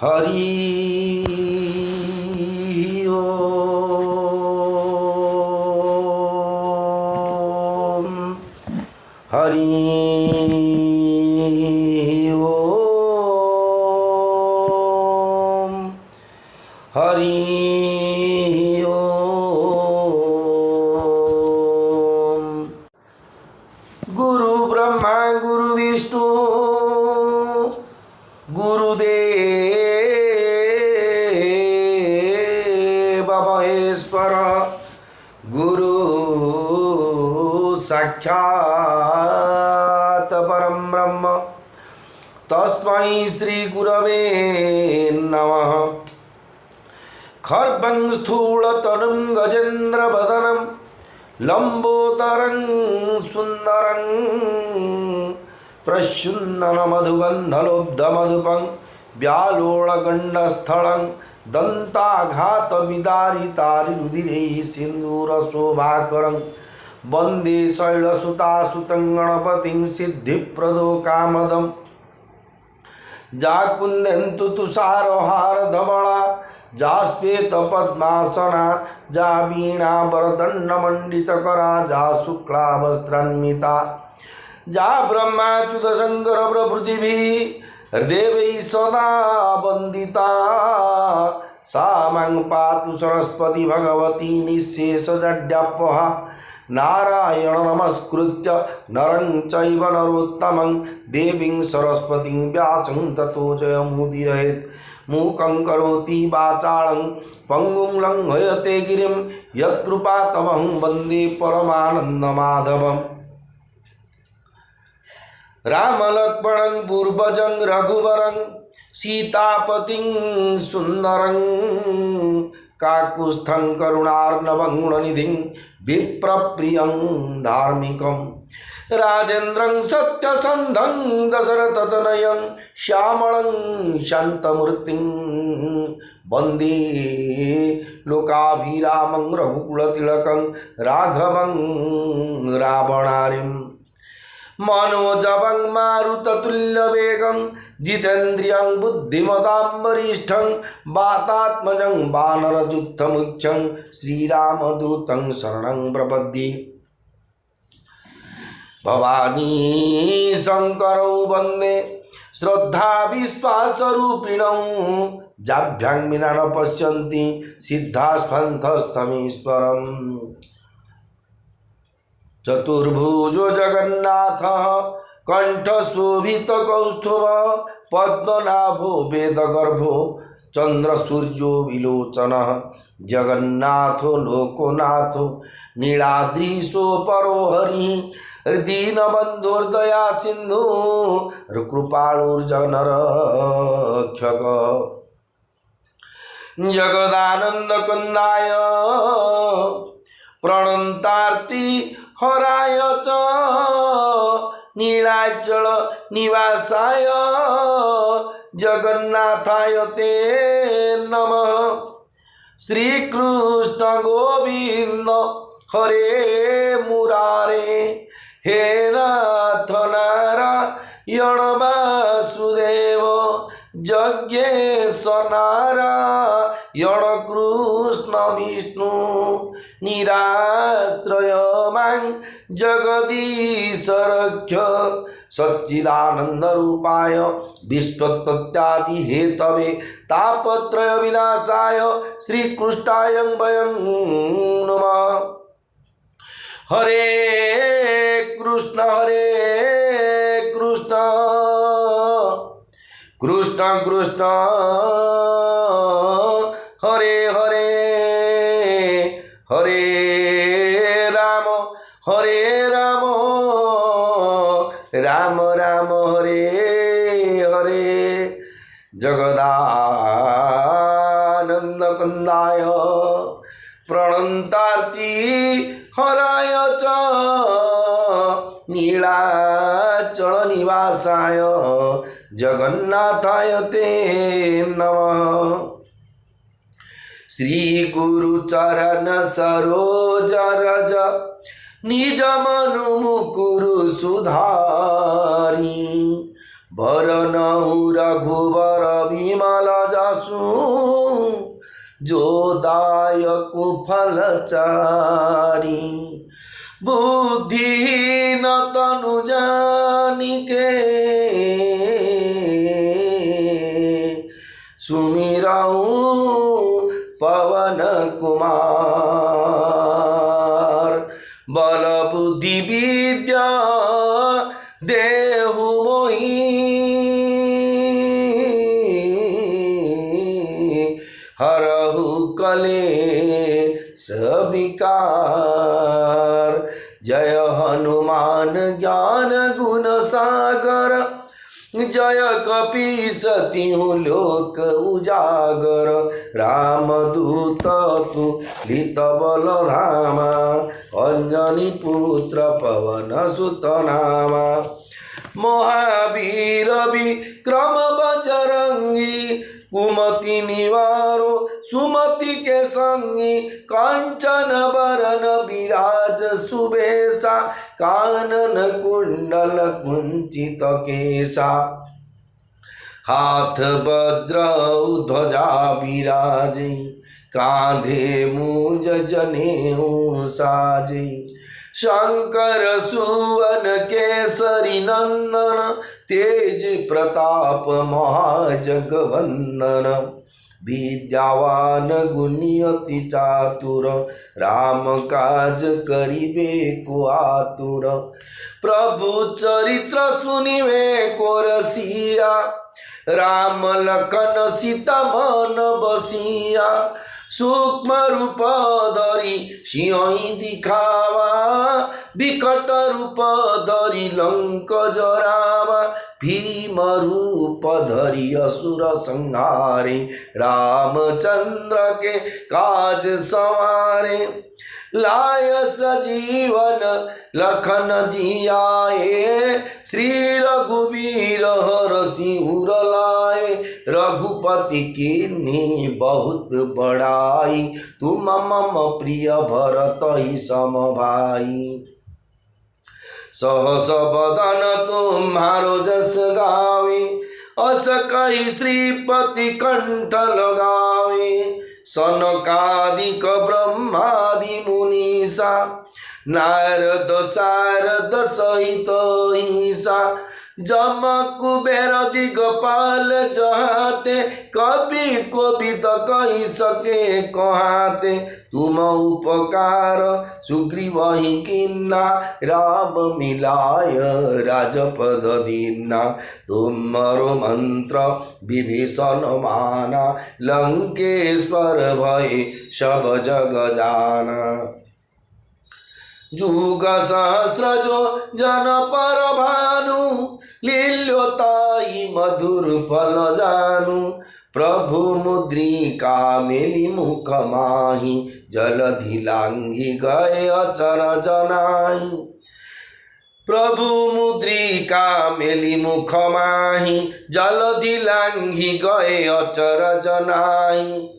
हरि ओम हरि ओम हरि ओम। गुरु ब्रह्मा गुरु विष्णु गुरुदेव महेश्वर गुरु साक्षात् परम ब्रह्म तस्मै श्री गुरवे नमः। खर्वं स्थूलतनुं गजेन्द्रवदनं लंबोदरं सुंदरं प्रस्युन्ननमधुगन्धलोब्धमधुपं व्यालोळगण्डस्थलं दन्ताघातविदारितारिरुधिरैः सिन्दूरशोभाकरं वन्दे शैलसुतासुतं गणपतिं सिद्धिप्रदो कामदं। जाकुन्देन्तु तुषारहारधवला जाश्वेतपद्मासना जा वीणावरदण्डमण्डितकरा जा शुक्लावस्त्रान्विता जा ब्रह्माच्युतशङ्कर प्रभृतिभिः देवैः सदा वन्दिता सा मां पातु सरस्वती भगवती निःशेषजड्यापहा। नारायण नमस्कृत्य नरं चैव नरोत्तमं देवीं सरस्वतीं व्यासं ततो जयमुदीरयेत्। मूकं करोति वाचालं पंगुं लङ्घयते गिरिं यत्कृपातमहं वन्दे परमानन्दमाधवम्। रामलक्ष्मणं पूर्वजं रघुवरं सीतापतिं सुन्दरं काकुत्स्थं करुणार्णवं गुणनिधिं विप्रप्रियं धार्मिकं। राजेन्द्रं सत्यसन्धं दशरथतनयं श्यामलं शान्तमूर्तिं वन्दे लोकाभिरामं रघुकुलतिलकं राघवं रावणारिम्। मनोजवं मारुततुल्यवेगं जितेन्द्रियं बुद्धिमतां वरिष्ठं वातात्मजं वानरयुद्धमुख्यं श्रीरामदूतं शरणं प्रपद्ये। भवानी शंकरौ वन्दे श्रद्धा विश्वासरूपिणौ जाभ्यां विना न पश्यन्ति सिद्धास्पन्थस्तमीश्वरम्। चतुर्भुजो जगन्नाथ कंठशोभितकौस्तुभ पद्मनाभो वेदगर्भो चंद्रसूर्यो विलोचनः जगन्नाथो लोकनाथो नीलाद्रीशो परो हरिः दीनबन्धुर्दया सिन्धु कृपालुर्जनरक्षक। जगदानन्दकन्दाय प्रणन्तार्ति हराय च नीलाचल निवासाय जगन्नाथाय ते नमः। श्रीकृष्ण गोविंद हरे मुरारे हे नाथ नारायण वासुदेव यज्ञेश नारायण कृष्ण विष्णु निराश्रय मां जगदीश रक्ष सच्चिदानंद रूपाय विश्वोत्पत्त्यादि हेतवे तापत्रय विनाशाय श्रीकृष्णाय वयं नमः। हरे कृष्ण कृष्ण कृष्ण हरे हरे हरे राम राम राम हरे हरे। जगदानन्दकन्दाय प्रणन्तार्ति हराय च नीलाचल निवासाय जगन्नाथाय ते नमः। श्री गुरु चरण सरोज रज निज मनु मुकुरु सुधारी भरनहु रघुवर विमल जसु जो दायक फलचारी बुद्धिहीन तनु जानिके सुमिरऊ पवन कुमार बल बुद्धि विद्या देहु मोहि हरहु कलेश विकार जय हनुमान ज्ञान गुण सागर जय कपीस तिहु लोक उजागर रामदूत तुलित बल धामा अंजनी पुत्र पवन सुत नामा महावीर विक्रम बजरंगी कुमति निवारो सुमति के संगी कांचन बरन विराज सुबेसा कानन कुंडल कुंचित केसा हाथ वज्र ध्वजा विराजे कांधे मूंज जनेऊ साजे शंकर सुवन केसरी नंदन तेज प्रताप महाजगवंदन विद्यावान गुणियति चातुर राम काज करिबे को आतुर प्रभु चरित्र सुनिवे को रसिया राम लखन सीता मन बसिया सूक्ष्म रूप धरी सिंह दिखावा विकट रूप धरी लंक जरावा भीम रूप धरी असुर संहारे रामचंद्र के काज संवारे लाय सजीवन लखन जियाए श्री रघुवीर हरषि उर लाए रघुपति कीन्ही बहुत बड़ाई तुम मम प्रिय भरत ही सम भाई सहस बदन तुम्हारो जस गावे अस कही श्रीपति कंठ लगावे सनकादिक ब्रह्मादि मुनीसा नारद सारद सहित ईसा जम कुबेर दिगपाल जहाते कभी कोविद कही सके कहाते तुम उपकार सुग्रीव ही किन्ना राम मिलाय राजपद दीना तुमरो मंत्र विभीषण माना लंकेश्वर भय सब जग जाना जुग सहस्र जो जन पर भानु लील्योताई मधुर फल जानु प्रभु मुद्रिका मेली मुख माही जलधि लांघि गए अचर जनाई प्रभु मुद्रिका मेली मुख माही जलधि लांघि गए अचर जनाई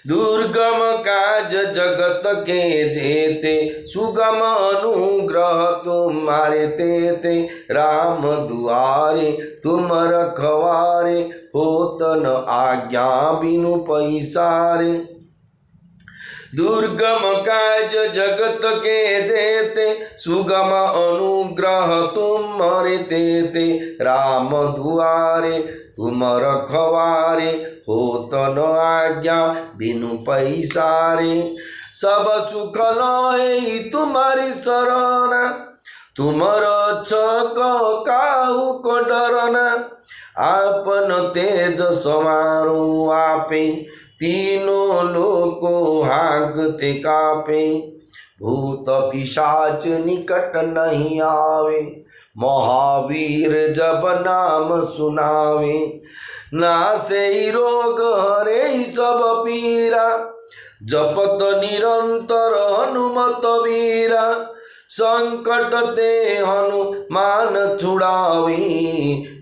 दुर्गम काज जगत के जेते सुगम अनुग्रह तुम्हारे तेते राम दुआरे तुम रखवारे होत न आज्ञा बिनु पैसारे दुर्गम काज जगत के जेते सुगम अनुग्रह तुम्हारे तेते राम दुआरे तुम रखवारे होत न आज्ञा बिनु पैसारे सब सुख लय तुम्हारी शरण तुम रक्षक काहू को डरना आपन तेज समारो आपे तीनों लोको हांकते कापे भूत पिशाच निकट नहीं आवे महावीर जब नाम सुनावे नासे रोग हरे सब पीरा जपत निरंतर हनुमत वीरा संकट ते हनुमान छुड़ावी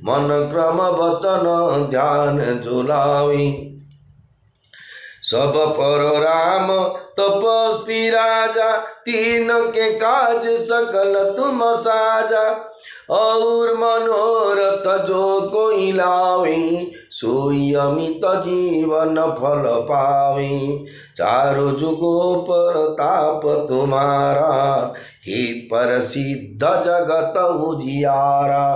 मन क्रम वचन ध्यान झुलावी सब पर राम तपस्वी राजा, तीन के काज सकल तुम साजा। और मनोरथ जो कोई लावे, सोई अमित जीवन फल पावे। चारों जुगों पर ताप तुम्हारा, हे प्रसिद्ध जगत उजियारा।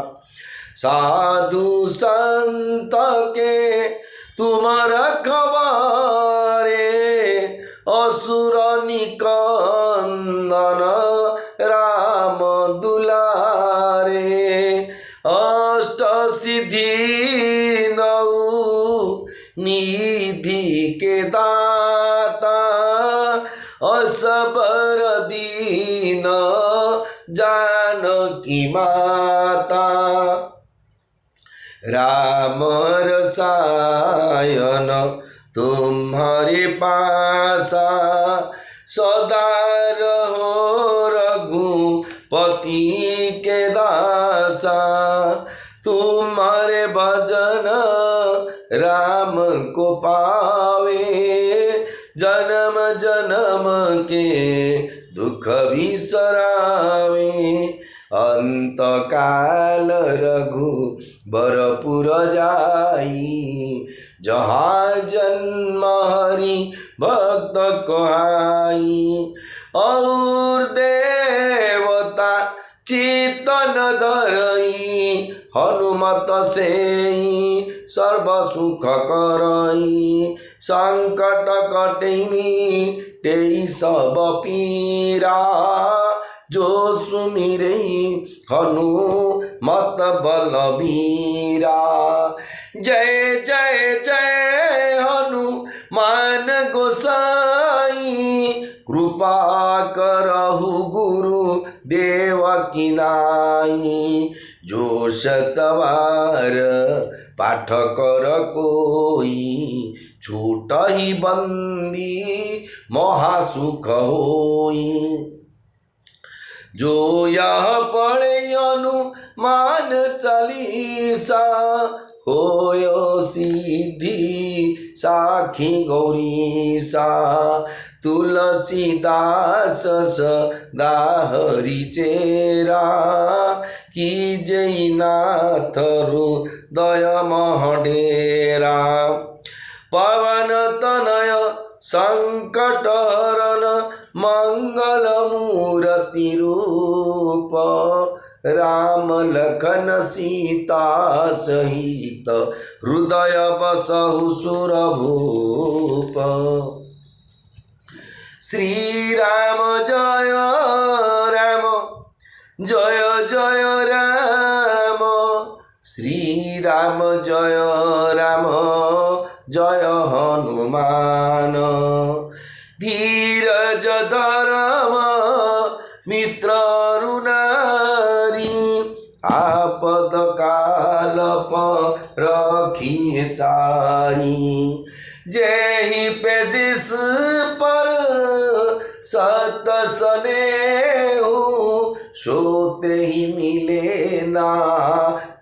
साधु संत के तुम रखवारे, असुर निकंदन राम दुलारे। अष्ट सिद्धि नौ निधि के दाता, असबर दीन जानकी माता। राम रसायन तुम्हारे पासा, सदा रहो रघुपति के दासा। तुम्हारे भजन राम को पावे, जन्म जन्म के दुख भी सरावे। अंत काल रघु बरपुर जाई, जहाँ जन्म हरि भक्त कहाई। और देवता चितन धरई, हनुमत से सर्व सुख करई। संकट कटई तेई सब पीरा, जो सुमिरे हनुमत बलबीरा। जय जय जय हनुमान गोसाई, कृपा करहु गुरु देव की नाई। जो शतवार पाठ कर कोई, छूट ही बंदी महासुख होई। जो यह पढ़े हनुमान चालीसा, होयो सिद्धि साखी गौरीसा। तुलसीदास सदा हरि चेरा, कीजै नाथ हृदय महडेरा। पवन तनय संकट हरन, मंगल मूर्ति रूप। राम लखन सीता सहित, हृदय बसहु सुरभूप। श्री राम जय राम, जय जय राम। श्री राम जय राम, जय हनुमान। धीरज धर्म मित्र नारी, आपद काल पर रखिए चारी। जेहि पे जिस पर सत स्नेहु, सोते ही मिले ना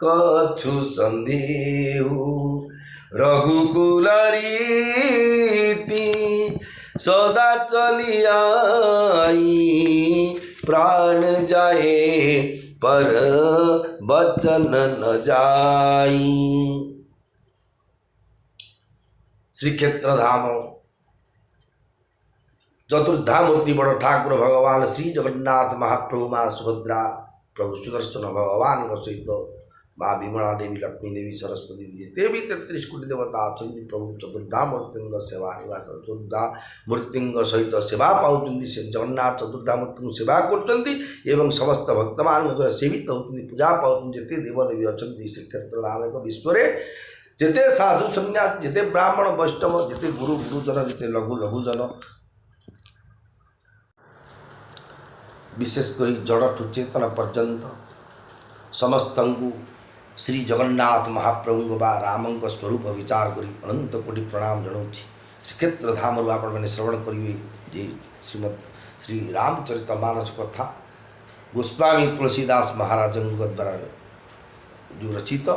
कछु संदेहु। रघुकुल रीति सदा चली आई, प्राण जाए पर बचन न जाई। श्रीक्षेत्र धाम चतुर्धा मूर्ति बड़ ठाकुर भगवान श्री जगन्नाथ महाप्रभु माँ सुभद्रा, प्रभु सुदर्शन भगवान सहित माँ विमला देवी, लक्ष्मी देवी, सरस्वती देवी, ते भी 33 कोटि देवता आछंती। प्रभु चतुर्धा मूर्ति सेवा निवास, चतुर्धा मूर्ति सहित सेवा पाउछंती। से जगन्नाथ चतुर्धा मूर्ति सेवा करछंती एवं समस्त भक्त मान द्वारा सेवित होउछंती, पूजा पाउछंती। जेते देवदेवी अछंती श्रीक्षेत्र धाम एक विश्व जेते साधु सन्यास, जेते ब्राह्मण वैष्णव, जेते गुरु गुरुजन, जेते लघु लघुजन, विशेषकर जड़ठू चेतन पर्यंत समस्त श्री जगन्नाथ महाप्रभु बा रामंक स्वरूप विचार करी अनंत कोटि प्रणाम जनाऊँगी। श्रीक्षेत्र धाम आपण मैंने श्रवण करेंगे जे श्रीमद श्री रामचरित मानस कथा गोस्वामी तुलसीदास महाराज द्वारा जो रचित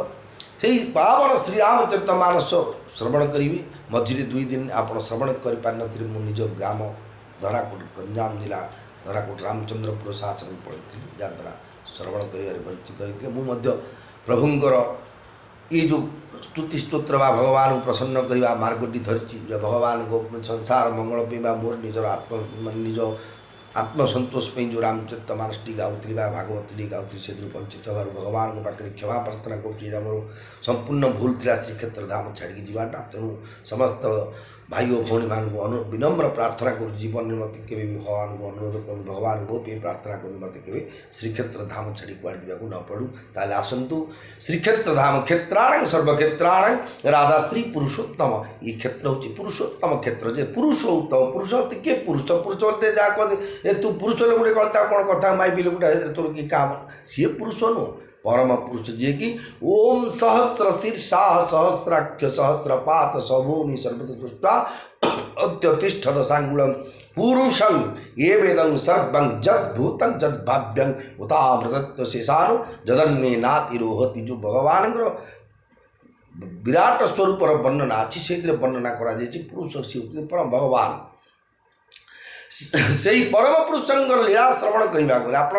से पावन श्रीरामचरितमानस श्रवण करेंगे। मझे 2 दिन आप श्रवण कर निज ग्राम धराकोट गंजाम जिला धराकोट रामचंद्रपुर शासन पढ़ी जहाँद्वारा श्रवण कर वंचित होते मुझे प्रभुंर ये जो स्तुति स्तोत्र बा भगवान को प्रसन्न करने मार्गटी धरी भगवान को संसार मंगल पे मोर निजर निज आत्मसंतोष जो रामचरितमानस टी गाँव भागवत टी गाँव से वंचित हबार भगवान को पाखे क्षमा प्रार्थना कर मोर संपूर्ण भूल था श्रीक्षेत्र धाम छाड़ी जावाटा। तेणु समस्त भाई और भौणी मान विनम्र प्रार्थना कर जीवन में मत के भगवान को अनुरोध कर भगवान को भी प्रार्थना कर मत के श्रीक्षेत्र धाम छाड़ी कुआड़ जावाक न पड़ू। ताले आसतु श्रीक्षेत्र धाम क्षेत्राण सर्वक्षेत्राण राधाश्री पुरुषोत्तम। ये क्षेत्र हूँ पुरुषोत्तम क्षेत्र जे पुरुष उत्तम पुरुष के पुरुष पुरुष बोलते जहाँ कहते तू पुरुष गोटे कहता कौन कथा माई बिल गोटे तोर कि काम सी पुरुष नुह परम पुरुष जी की ओम सहस्र शीर्षा सहस्राख्य सहस्रपात सभूमि सर्वतुष्टा अत्यतिष्ठत सांगुलम पुरुषं ये वेदं सर्वं जद भूतं जद भाव्यं उतामृतत्व शेषानु जदन्मे नातिरोहति। जो भगवान विराट स्वरूप वर्णना अच्छी से वर्णना करा पुरुष से परम भगवान से परम पुरुषंकर लीला श्रवण करने आप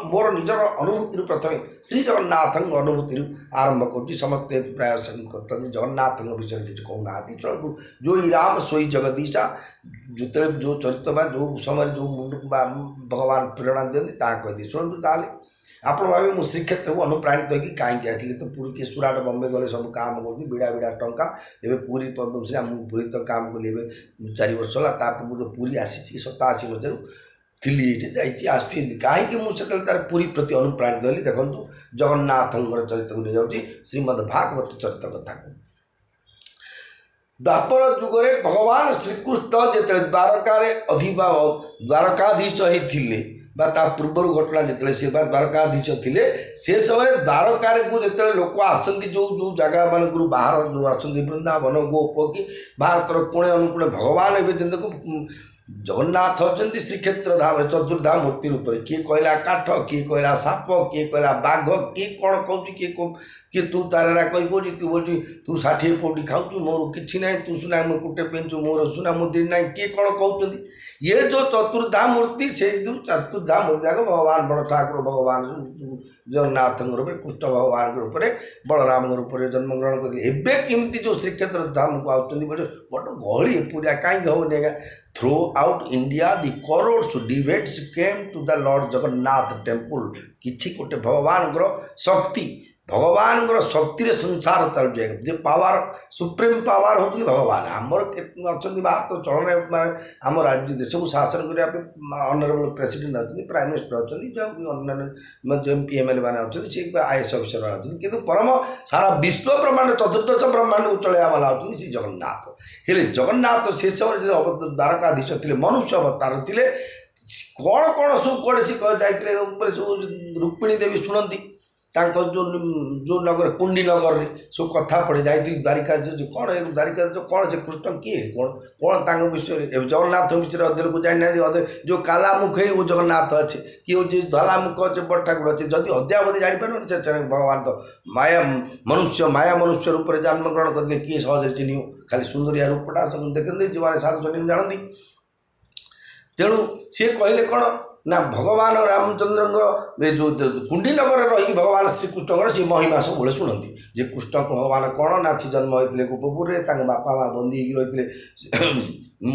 मोर निजर अनुभूति प्रथम श्री जगन्नाथ अनुभूति आरंभ कर समस्ते प्राय करते जगन्नाथ विषय किसी कहूना चलू जो राम सोई जगदीशा जो जो चरित्र जो समय जो मुंड भगवान प्रेरणा दिखती कहीदी शुणु ताले आप भावे मुझे श्रीक्षेत्र को अनुप्राणित होगी कहीं आसली तो पुरी के सुराट बम्बे गले सब काम कर विड़ा विड़ा टंका एवं पुरी पुरी तो काम कली 4 वर्ष है मुझे पुरी आसी 87 मसीह थी ये कहीं मुझे तार पुरी प्रति अनुप्राणित हली। देखो जगन्नाथ चरित्र को नहीं जाऊँगी श्रीमद्भागवत चरित्र कथा को द्वापर जुगरे भगवान श्रीकृष्ण जो द्वारकाधीश होते पूर्वर घटना जिते से द्वारकाधीश थे से समय द्वारकार को जो लोक आसती जो जो जगह मान बाहर जो आसती वृंदावन गोप कि भारतर कोणे अनुकोणे भगवान एवं जगन्नाथ होती श्रीक्षेत्र धाम चतुर्धा मूर्ति रूप में किए कहला काठ किए कहला साप किए कहला बाघ किए कौन कौच किए तू तारा कही कौन तू बोल तू 60 पौटी खाऊ मोर कि ना तू सुना मुकुटे पेन्चु मोर सुना मुद्री ना किए कौन कहते ये जो चतुर्धा मूर्ति से जो चतुर्धा मूर्ति जाक भगवान बड़ ठाकुर भगवान जगन्नाथ रूप कृष्ण भगवान रूप में बलराम रूप में जन्मग्रहण करते जो श्रीक्षेत्र धाम को आउट बड़ गहली पूरा कहीं हेनी आज्ञा throughout India the crores devotees came to the Lord Jagannath temple किछि गोटे भगवान शक्ति भगवान शक्ति संसार चल जाए जो पावर सुप्रीम पावर हूँ भगवान आमर अच्छा बाहर तो चलन आम राज्य देश को शासन करने ऑनरेबल प्रेसिडेंट अच्छा प्राइम मिनिस्टर अच्छा जो MP MLA मैंने अच्छा सी IAS अफिसर अच्छा कि परम सारा विश्व ब्रह्मांड चतुर्दश ब्रह्मांड को चलैया वाला अच्छा श्री जगन्नाथ हेले जगन्नाथ से समय जो द्वारकाधीश थे मनुष्य अवतार थे कौन कौन सब कौड़े सी जाते सब रुक्मिणी देवी शुणती जो जो नगर कुंडी नगर सब कथा पड़े जाती द्वारिका जो कौन द्वारिका जो कौन से कृष्ण किए कौन कौन विषय जगन्नाथ विषय अधे लोग जाना अधे जो कालामुख है वो जगन्नाथ अच्छे किए हूँ धलामुख अच्छे बड़ ठाकुर अच्छे जदि अद्यावधि जापर से भगवान तो माया मनुष्य रूप में जन्मग्रहण करते किए सहज चिन्ह खाली सुंदरिया रूपटा सब देखते जो मैंने साधु जन जानती तेणु सी कहले कौन ना भगवान रामचंद्र जो कुंडीनगर रही भगवान श्रीकृष्ण सी महिमा सब शुणती जे कृष्ण भगवान कौन ना सी जन्म होते गोपपुर बापा माँ बंदी रही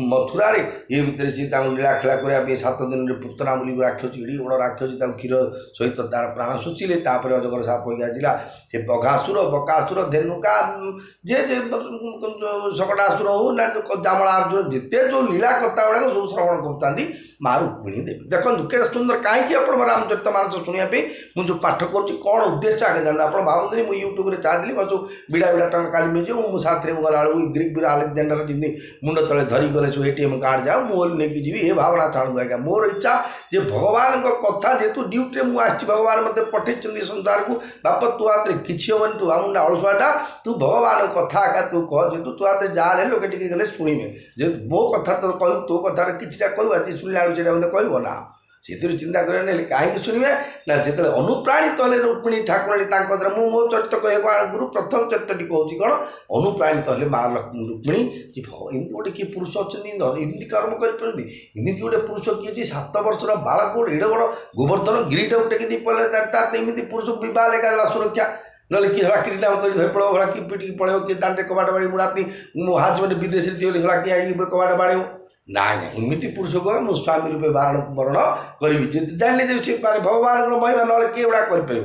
मथुरा ये भितर सी लीला खेला करने 7 दिन पुतना बोली राक्षसी इड़ी बड़ राक्षसी क्षीर सहित तार प्राण शुचिले अजगर साप होगी आसला से बकासुर धेनुका जे शकटासुर हो ना जामला अर्जुन जिते जो लीला कथा गुड़ा सब श्रवण करता माँ रुक्मिणी देवी देखो के सुंदर कहीं आप रामचरितमानस शुणापी मुझे पाठ करुँच कौन उद्देश्य आगे जानते आप भावते मुझे यूट्यूब में छाड़ी सब विड़ा विड़ा टंका काली मिल मुझे साथ में गला ग्रीक वीर आलेक्जेंडर जमी मुंड तले धरी गले सब ATM कार्ड जाओ मुझे लेकिन जी ये भावना छाणु आज्ञा मोर इच्छा जे भगवान कथा जेतु ड्यूटी मुझे भगवान मत पठे संसार को बाप तू हाथ किसी हेनी तू मुंडा अड़ुआटा तू भगवान कथा आका तू कह जेतु तू हाथ जहाँ लोके शुणे जे मो कथा तो कहू तो कथार कि कहू आज शुणिला मत कहब ना से चिंता करें कहीं शुणे ना जिते अनुप्राणित हेल्ले रुक्मिणी ठाकुराणी द्वारा मो चरित्र कहवा आगुरी प्रथम चरित्रटी कहूँ कौन अनुप्राणित हेल्ले माँ रुक्मिणी एमती गोटे किए पुरुष अच्छा एमती कर्म करमती गोटे पुरुष किए 7 वर्षर बालक गोटे एड बड़ गोवर्धन गिरीटा टेकी पड़े एमती पुरुष को बा लेगा सुरक्षा ना कि किडनाप कर धर पड़ो हला कि पिटिक पड़ो कि दांडे कबाट बाड़ी मुड़ाती मो हजबैंड विदेश थी हला कि कबाट बाड़े ना ना एमती पुरुष को मो स्वामी रूपे वरण करी जाने से भगवान महिमा ना किए गुड़ा कर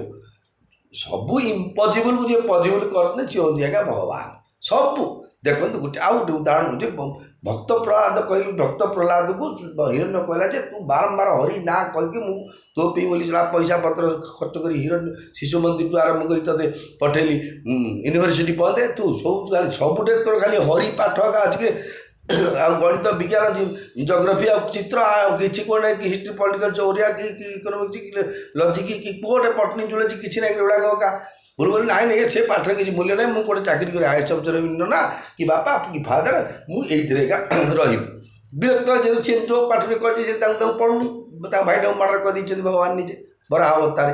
सबू इम्पॉसिबल को पॉसिबल करते सी हूँ आज्ञा भगवान सबू देखो गोटे आउ गोटे उदाहरण हूँ भक्त प्रहलाद कह भक्त प्रहलाद को हिरण्य कहला जे तू बारंबार हरि ना कहीकि मु तो बोली पैसा पत्र खर्च कर हिरण्य शिशु मंदिर टू आरम्भ कर ते पठेली यूनिवर्सिटी पहुँचे तू सब खाली सबुटे तोर खाली हरि पाठ आज गणित विज्ञान जियोग्राफी आ चित्र किसी कौन कि हिस्ट्री पॉलिटिकल ओरिया कि इकोनोमिक्स लॉजिक कि कोटे पटनी जुड़े किसी ना गुड़ाक बोल बोल ना नहीं से पाठ किसी मूल्य ना मुझे चाकरी कर आईएएस अफसर ना कि बापा कि फादर मुझे रही विरक्त जो सी जो पाठ भी कर पढ़ुनी भाई मर्डर कर दी भगवान निजे बड़ा अवतार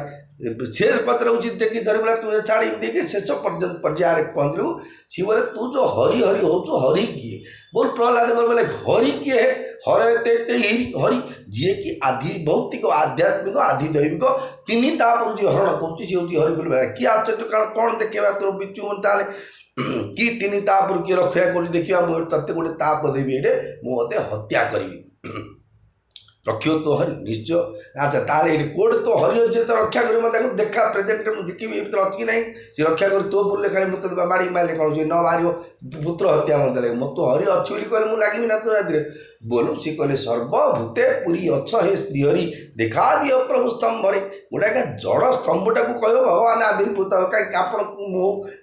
शेष पत्र उचित देखी धर तू छाड़ देखिए शेष पर्यंत पर्याय पहुँचलु सी बोले तू जो हरि हरि हो हरि किए बोल प्रहलाद बोले हरि किए है हर हरि जी कि आधि भौतिक आध्यात्मिक आधि दैविक तीन तापर जी हरण कर हरि बोल किए आश्चर्य कौन देखा तोर बिचु कि तीन तापर किए रक्षा कर देखा मुझे तत्ते गोटे ताप देवी ये मुझे हत्या करी रखियो तो हरि निश्चय अच्छा ताले कोड तो हरि अच्छे तो रक्षा कर मतलब देखा प्रेजेंट देखी भर अच्छी ना सी रक्षा कर तो बोले खाली मत माड़ी मारे कौन न मार पुत्र हत्या मत लगे मत तो हरि अच्छी बोली कहले मुझे लगे ना तो राति बोलू सी कहले सर्वभूते पुरी अच्छ हे श्रीहरि देखा दियो प्रभु स्तंभ गोटे जड़ स्तंभटा को कह भगवान आविर्भूत कहीं आप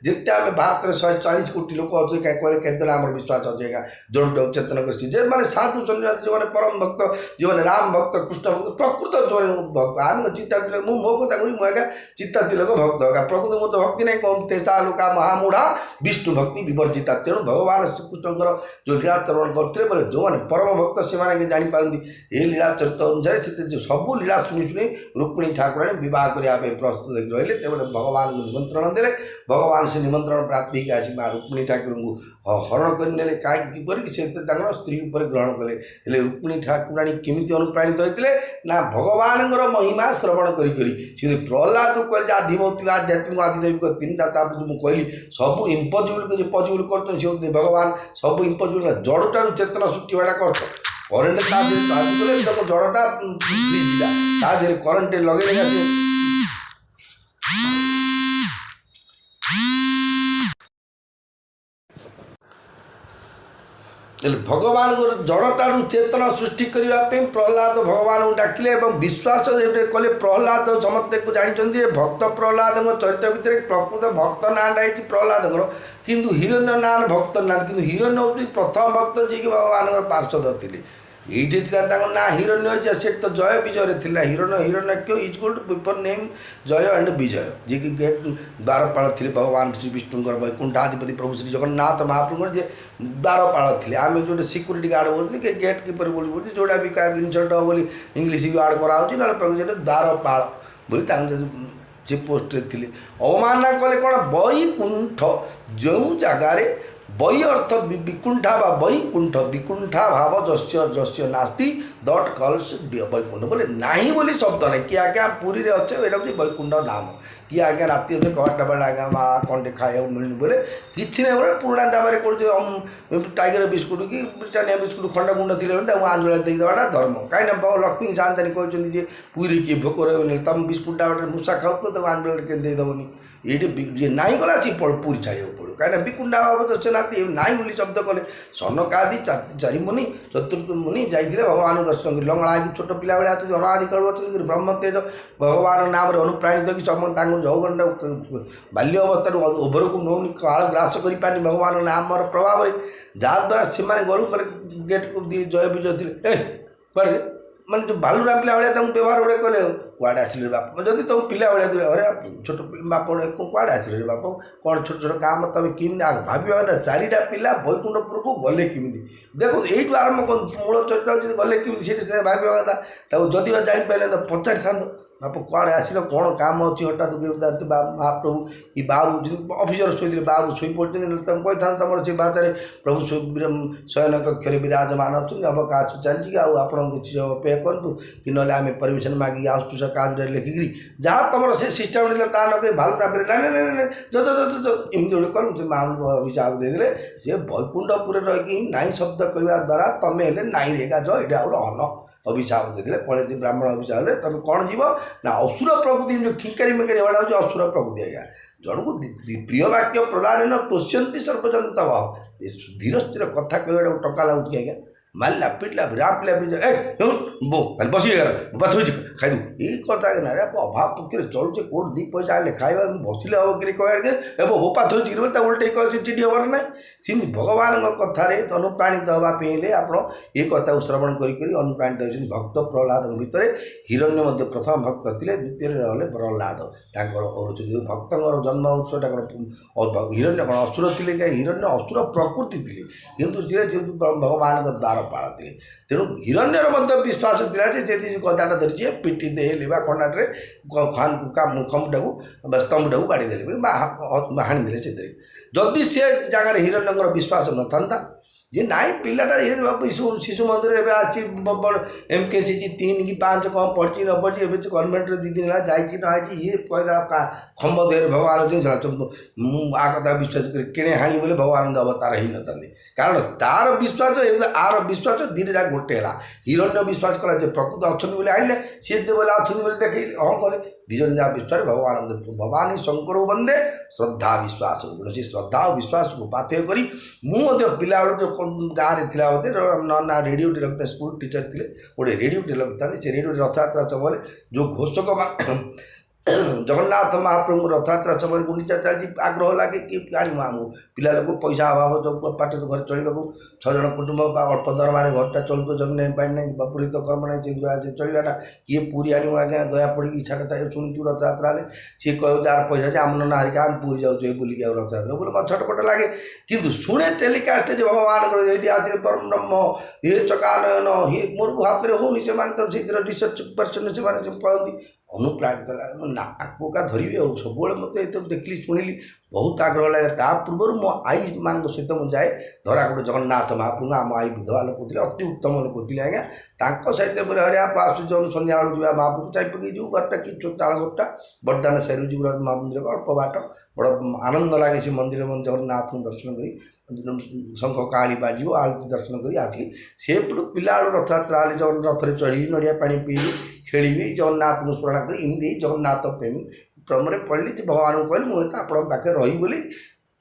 जिते आम भारत में 140 कोटी लोक अच्छे कहीं कहले केते आम विश्वास अच्छे जड़ चेतन कर मैंने साधु सन्यासी जो परम भक्त जो मैंने राम भक्त कृष्ण भक्त प्रकृत जो भक्त आम चित्ता तिलक मो कथा कही मुझे चित्ता तिलक भक्त प्रकृत मत भक्ति नहीं कौन तेसा लोका महामूढ़ा विष्णु भक्ति विवर्जिता तेणु भगवान श्रीकृष्ण जो लीला चरण करते बोले जो मैंने परम भक्त से जापारती ये लीला चरित्र अनुसार से सबू लीला शुणी शुणी रुक्मिणी ठाकुराणी बह करने प्रस्तुत रही तेज भगवान को निमंत्रण देले भगवान से निमंत्रण प्राप्त होकर आसी माँ रुक्मिणी ठाकुर को हरण कर कहीं स्त्री उपर ग्रहण कले रुक्मिणी ठाकुराणी केमी अनुप्राणित होते ना भगवान महिमा श्रवण करी प्रहलाद कह आधिभौतिक आध्यात्मिक आदिदैविक तीन तापर जो मुझे कहली सब इम्पॉसिबल को पॉसिबल कर भगवान सब इम्पॉसिबल जड़टा चेतना सृष्टि होगा कष्ट करेन्ट जड़टा करेन्ट लगे भगवान जड़टारू चेतना सृष्टि करने प्रहलाद भगवान को डाकिले विश्वास कले प्रहलाद समस्ते को जानते भक्त प्रहलाद चरित्र भितर प्रकृत भक्त नाटा प्रहलाद किंतु हिरण्य ना भक्त ना कि हिरण्य हूँ प्रथम भक्त जी भगवान पार्षद थे ये ना हिरण्य से तो जय विजय थी हिरण्य हिरण्यक्य इज गुड बिफोर नेम जय एंड विजय जी की गेट द्वारपाल थे भगवान श्री विष्णुंर वैकुंठाधिपति प्रभु श्री जगन्नाथ महाप्रभु जे द्वारपाल थे आम जो सिक्यूरीटी गार्ड बोलते कि गेट कीपर बोली जोड़ा भी क्या इनसल्ट हो बोली इंग्लीश भी आड कराऊँ ना प्रभु जो द्वारपाल बोली जे पोस्ट थे अवमानना कले कौन वैकुंठ जो जगार वै अर्थ विकुंठा वैकुंठ विकुंठा भाव जस्य जस्य नास्ति दट कल्स वैकुंठ बोले नहीं बोली शब्द नहीं कि आज्ञा पुरी रे अच्छे ये हूँ वैकुंठ धाम कि आज्ञा राति अधे कहटा बेला आज्ञा माँ कंटे खाया मिलनी बोले किसी ना बोले पुराना दाम कौन टाइगर बिस्कुट कि ब्रिटानिया बिस्कुट खंड गुंड थी आंजोला देदेवाटा धर्म कहीं लक्ष्मी शांतानी कहते पुरी किए भोक रही तुम बिस्कुटा गोटे मूषा खाऊ आंजोला के देदेवनी ये नाई गला सी पूरी छाड़ा पड़ो कहीं विकुंडा भाव दर्शनाथी नाई बोली शब्द कले सनकादि चारि मुनि चतुर्थ मुनि जाइए भगवान दर्शन कर लंगड़ा कि छोट पिला भाई अच्छे अनादि काल अच्छे ब्रह्म तेज भगवान नाम अनुप्राणित कि समस्त जौवन बाल्य अवस्था ओभर को नौनी काल ग्रास कर भगवान नाम प्रभाव जहाँद्वारा से गलू गेट को जय विजय थे ମାନେ ଯେଉଁ ବାଲୁରା ପିଲା ଭଳିଆ ତାଙ୍କୁ ବ୍ୟବହାର ଗୁଡ଼େ କଲେ କୁଆଡ଼େ ଆସିଲେ ବାପ ଯଦି ତୁମ ପିଲା ଭଳିଆ ଥିଲେ ଅରେ ଛୋଟ ବାପ କୁଆଡ଼େ ଆସିଲେ ରେ ବାପ କ'ଣ ଛୋଟ ଛୋଟ କାମ ତୁମେ କେମିତି ଭାବିବା କଥା 4ଟା ପିଲା ବୈକୁଣ୍ଠପୁରକୁ ଗଲେ କେମିତି ଦେଖନ୍ତୁ ଏଇଠୁ ଆରମ୍ଭ କରନ୍ତୁ ମୂଳ ଚରିତ୍ର ଯଦି ଗଲେ କେମିତି ସେଠି ଭାବିବା କଥା ତାକୁ ଯଦି ବା ଜାଣିପାରିଲେ ତ ପଚାରିଥାନ୍ତ ବାପ କୁଆଡ଼େ ଆସିଲ କ'ଣ କାମ ଅଛି ହଠାତ୍ ମହାପ୍ରଭୁ କି ବାବୁ ଅଫିସର ଶୋଇଥିଲେ ବାବୁ ଶୋଇପଡ଼ିଛନ୍ତି ତୁମେ କହିଥାନ୍ତ ତୁମର ସେ ଭାଷାରେ ପ୍ରଭୁ ଶୟନ କକ୍ଷରେ ବିରାଜମାନ ଅଛନ୍ତି ଅବକାଶ ଚାଲିଛି କି ଆଉ ଆପଣ କିଛି ଅପେକ୍ଷା କରନ୍ତୁ କି ନହେଲେ ଆମେ ପରମିସନ୍ ମାଗିକି ଆସୁଛୁ ସେ କାଗଜରେ ଲେଖିକିରି ଯାହା ତୁମର ସେ ସିଷ୍ଟମ୍ ଥିଲା ତା ଲଗେଇ ଭଲ ଭାବରେ ଏମିତି ଗୋଟେ କଲୁ ସେ ମାମୁଁ ଅଭିଶାପ ଦେଇଦେଲେ ସେ ବୈକୁଣ୍ଠପୁରରେ ରହିକି ନାଇଁ ଶବ୍ଦ କରିବା ଦ୍ୱାରା ତୁମେ ହେଲେ ନାଇଁ ରେଗା ଯାଅ ଏଇଟା ଆଉ ଅନ ଅଭିଶାପ ଦେଇଦେଲେ ପଳେଇ ବ୍ରାହ୍ମଣ ଅଭିଶାପ ହେଲେ ତୁମେ କ'ଣ ଯିବ ନା ଅସୁର ପ୍ରକୃତି ଯେଉଁ ଖିଙ୍କାରି ମିଙ୍କାରି ଏଗୁଡ଼ା ହେଉଛି ଅସୁର ପ୍ରକୃତି ଆଜ୍ଞା ଜଣକୁ ପ୍ରିୟ ବାକ୍ୟ ପ୍ରଦାନ ତୋଷ୍ୟନ୍ତି ସର୍ବଜନ୍ତ ଧୀର ସ୍ଥିର କଥା କହିବାଟାକୁ ଟଙ୍କା ଲାଗୁଛି ଆଜ୍ଞା ମାରିଲା ପିଟିଲା ରାପିଲା ଖାଲି ବସିଗଲା ବାଥୁଛି ଖାଇଦେବୁ ଏଇ କଥା ନା ଅଭାବ ପକ୍ଷରେ ଚଳୁଛେ କେଉଁଠି 2 ପଇସା ଆଣିଲେ ଖାଇବା ବସିଲେ ହେବ କିରି କହିବା ଏବେ ବୋପା ଥୋଇଛି ତା ଉଲ୍ଟେଇ କହିଛି ଚିଠି ହେବାର ନାହିଁ ସେମିତି ଭଗବାନଙ୍କ କଥାରେ ଅନୁପ୍ରାଣିତ ହେବା ପାଇଁ ହେଲେ ଆପଣ ଏ କଥାକୁ ଶ୍ରବଣ କରି ଅନୁପ୍ରାଣିତ ହେଉଛନ୍ତି ଭକ୍ତ ପ୍ରହ୍ଲାଦଙ୍କ ଭିତରେ ହିରଣ୍ୟ ମଧ୍ୟ ପ୍ରଥମ ଭକ୍ତ ଥିଲେ ଦ୍ୱିତୀୟରେ ରହିଲେ ପ୍ରହ୍ଲାଦ ତାଙ୍କର ଭକ୍ତଙ୍କର ଜନ୍ମ ଉତ୍ସଟା କ'ଣ ହିରଣ୍ୟ କ'ଣ ଅସୁର ଥିଲେ ହିରଣ୍ୟ ଅସୁର ପ୍ରକୃତି ଥିଲେ କିନ୍ତୁ ସେ ଯେହେତୁ ଭଗବାନଙ୍କ ଦ୍ୱାର ପାଳଥିଲେ ତେଣୁ ହିରଣ୍ୟର ମଧ୍ୟ ବିଶ୍ୱାସ ଥିଲା ଯେ ଯଦି ଗଦାଟା ଧରିଛି ପିଟି ଦେଲେ ବା କର୍ଣ୍ଣାଟରେ ଖମ୍ବଟାକୁ ସ୍ତମ୍ଭଟାକୁ ବାଡ଼ିଦେଲେ ବା ହାଣିଦେଲେ ସେଥିରେ ଯଦି ସେ ଜାଗାରେ ହିରଣ୍ୟଙ୍କର ବିଶ୍ୱାସ ନଥାନ୍ତା ଯେ ନାଇଁ ପିଲାଟା ଶିଶୁ ମନ୍ଦିରରେ ଏବେ ଅଛି MKCG 3 କି 5 କ'ଣ ପଢ଼ିଛି ନ ପଢ଼ିଛି ଏବେ ଗଭର୍ଣ୍ଣମେଣ୍ଟରେ 2 ଦିନ ହେଲା ଯାଇଛି ନ ଯାଇଛି ଇଏ କହିଲା ଖମ୍ବ ଦେହରେ ଭଗବାନ ମୁଁ ଆ କଥା ବିଶ୍ୱାସ କରି କିଣେ ହାଣି ବୋଲେ ଭଗବାନ ଅବତାର ହେଇନଥାନ୍ତି କାରଣ ତାର ବିଶ୍ୱାସ ଆର ବିଶ୍ୱାସ 2ଟା ଯାକ ଗୋଟେ ହେଲା ହିରଣ୍ୟ ବିଶ୍ୱାସ କଲା ଯେ ପ୍ରକୃତ ଅଛନ୍ତି ବୋଲି ଆଣିଲେ ସିଏ ବୋଲେ ଅଛନ୍ତି ବୋଲି ଦେଖେଇଲେ ହଁ କଲେ 2 ଜଣ ଯାକ ବିଶ୍ୱାସ ଭଗବାନ ଶଙ୍କରକୁ ବନ୍ଦେ ଶ୍ରଦ୍ଧା ବିଶ୍ୱାସ ସେ ଶ୍ରଦ୍ଧା ଓ ବିଶ୍ୱାସକୁ ପାଥେୟ କରି ମୁଁ ମଧ୍ୟ ପିଲାବେଳୁ ଯେଉଁ ଗାଁରେ ଥିଲା ବୋଧେ ନା ରେଡ଼ିଓଟି ରଖିଥାଏ ସ୍କୁଲ ଟିଚର ଥିଲେ ଗୋଟେ ରେଡ଼ିଓଟି ରଖିଥାନ୍ତି ସେ ରେଡ଼ିଓଟି ରଥଯାତ୍ରା ସମୟରେ ଯେଉଁ ଘୋଷକମାନେ ଜଗନ୍ନାଥ ମହାପ୍ରଭୁଙ୍କୁ ରଥଯାତ୍ରା ସମୟରେ ଗୁଣ୍ଡିଚା ଚାଲିଛି ଆଗ୍ରହ ଲାଗେ କି ଆଣିବୁ ଆମକୁ ପିଲା ଲୋକ ପଇସା ଅଭାବ ଯେଉଁ ପାଟରେ ଘରେ ଚଳିବାକୁ 6 ଜଣ କୁଟୁମ୍ବ ବା ଅଳ୍ପ ଦରମାରେ ଘରଟା ଚଳୁଥିବ ଜମି ନାହିଁ ପାଣି ନାହିଁ ବା ପୁରୀତ କର୍ମ ନାହିଁ ସେ ଚଳିବାଟା କିଏ ପୁରୀ ଆଣିବ ଆଜ୍ଞା ଦୟା ପଡ଼ିକି ଛାଡ଼ ଥାଏ ଶୁଣିଛୁ ରଥଯାତ୍ରା ହେଲେ ସିଏ କହିବ ଯାହାର ପଇସା ଅଛି ଆମ ନନା ହାରିକା ଆମେ ପୁରୀ ଯାଉଛୁ ବୁଲିକି ଆଉ ରଥଯାତ୍ରା ବୋଲି ମୋ ଛଟପଟ ଲାଗେ କିନ୍ତୁ ଶୁଣେ ଟେଲିକାଷ୍ଟ ଯେ ଭଗବାନଙ୍କର ଏଇଠି ଆଜିରେ ବ୍ରହ୍ମ ହେ ଚକାନୟନ ହେ ମୋର ହାତରେ ହେଉନି ସେମାନେ ତ ସେଇଥିରେ ରିସର୍ଚ୍ଚ ପର୍ସନ୍ ସେମାନେ କହନ୍ତି ଅନୁପ୍ରାଣିତ ହେଲା ମୁଁ ନାକା ଧରିବି ଆଉ ସବୁବେଳେ ମୋତେ ଏତେ ଦେଖିଲି ଶୁଣିଲି ବହୁତ ଆଗ୍ରହ ଲାଗେ ତା ପୂର୍ବରୁ ମୋ ଆଈ ମାଙ୍କ ସହିତ ମୁଁ ଯାଏ ଧରାକୋଟ ଜଗନ୍ନାଥ ମହାପ୍ରଭୁ ଆମ ଆଈ ବିଧବା ଲୋକ ଥିଲେ ଅତି ଉତ୍ତମ ଲୋକ ଥିଲେ ଆଜ୍ଞା ତାଙ୍କ ସହିତ ବୋଲେ ହରିଆ ଆସୁଛୁ ସନ୍ଧ୍ୟାବେଳକୁ ଯିବା ମହାପ୍ରଭୁ ଚାଇ ପକେଇ ଯିବୁ ଘରଟା କି ଚାଳ ଘରଟା ବଡ଼ଦାନ ସାହିରୁ ଯିବୁ ମନ୍ଦିର ଅଳ୍ପ ବାଟ ବଡ଼ ଆନନ୍ଦ ଲାଗେ ସେ ମନ୍ଦିର ଜଗନ୍ନାଥଙ୍କୁ ଦର୍ଶନ କରି ଶଙ୍ଖ କାଳି ବାଜିବ ଆଳତି ଦର୍ଶନ କରି ଆସିକି ସେପଟୁ ପିଲାବେଳୁ ରଥଯାତ୍ରା ହେଲେ ରଥରେ ଚଢ଼ିବି ନଡ଼ିଆ ପାଣି ପିଇବି ଖେଳିବି ଜଗନ୍ନାଥଙ୍କୁ ସ୍ମରଣ କରି ଏମିତି ଜଗନ୍ନାଥ ପ୍ରେମୀ ପ୍ରେମରେ ପଡ଼ିଲି ଯେ ଭଗବାନଙ୍କୁ କହିଲି ମୁଁ ତ ଆପଣଙ୍କ ପାଖରେ ରହିବି ବୋଲି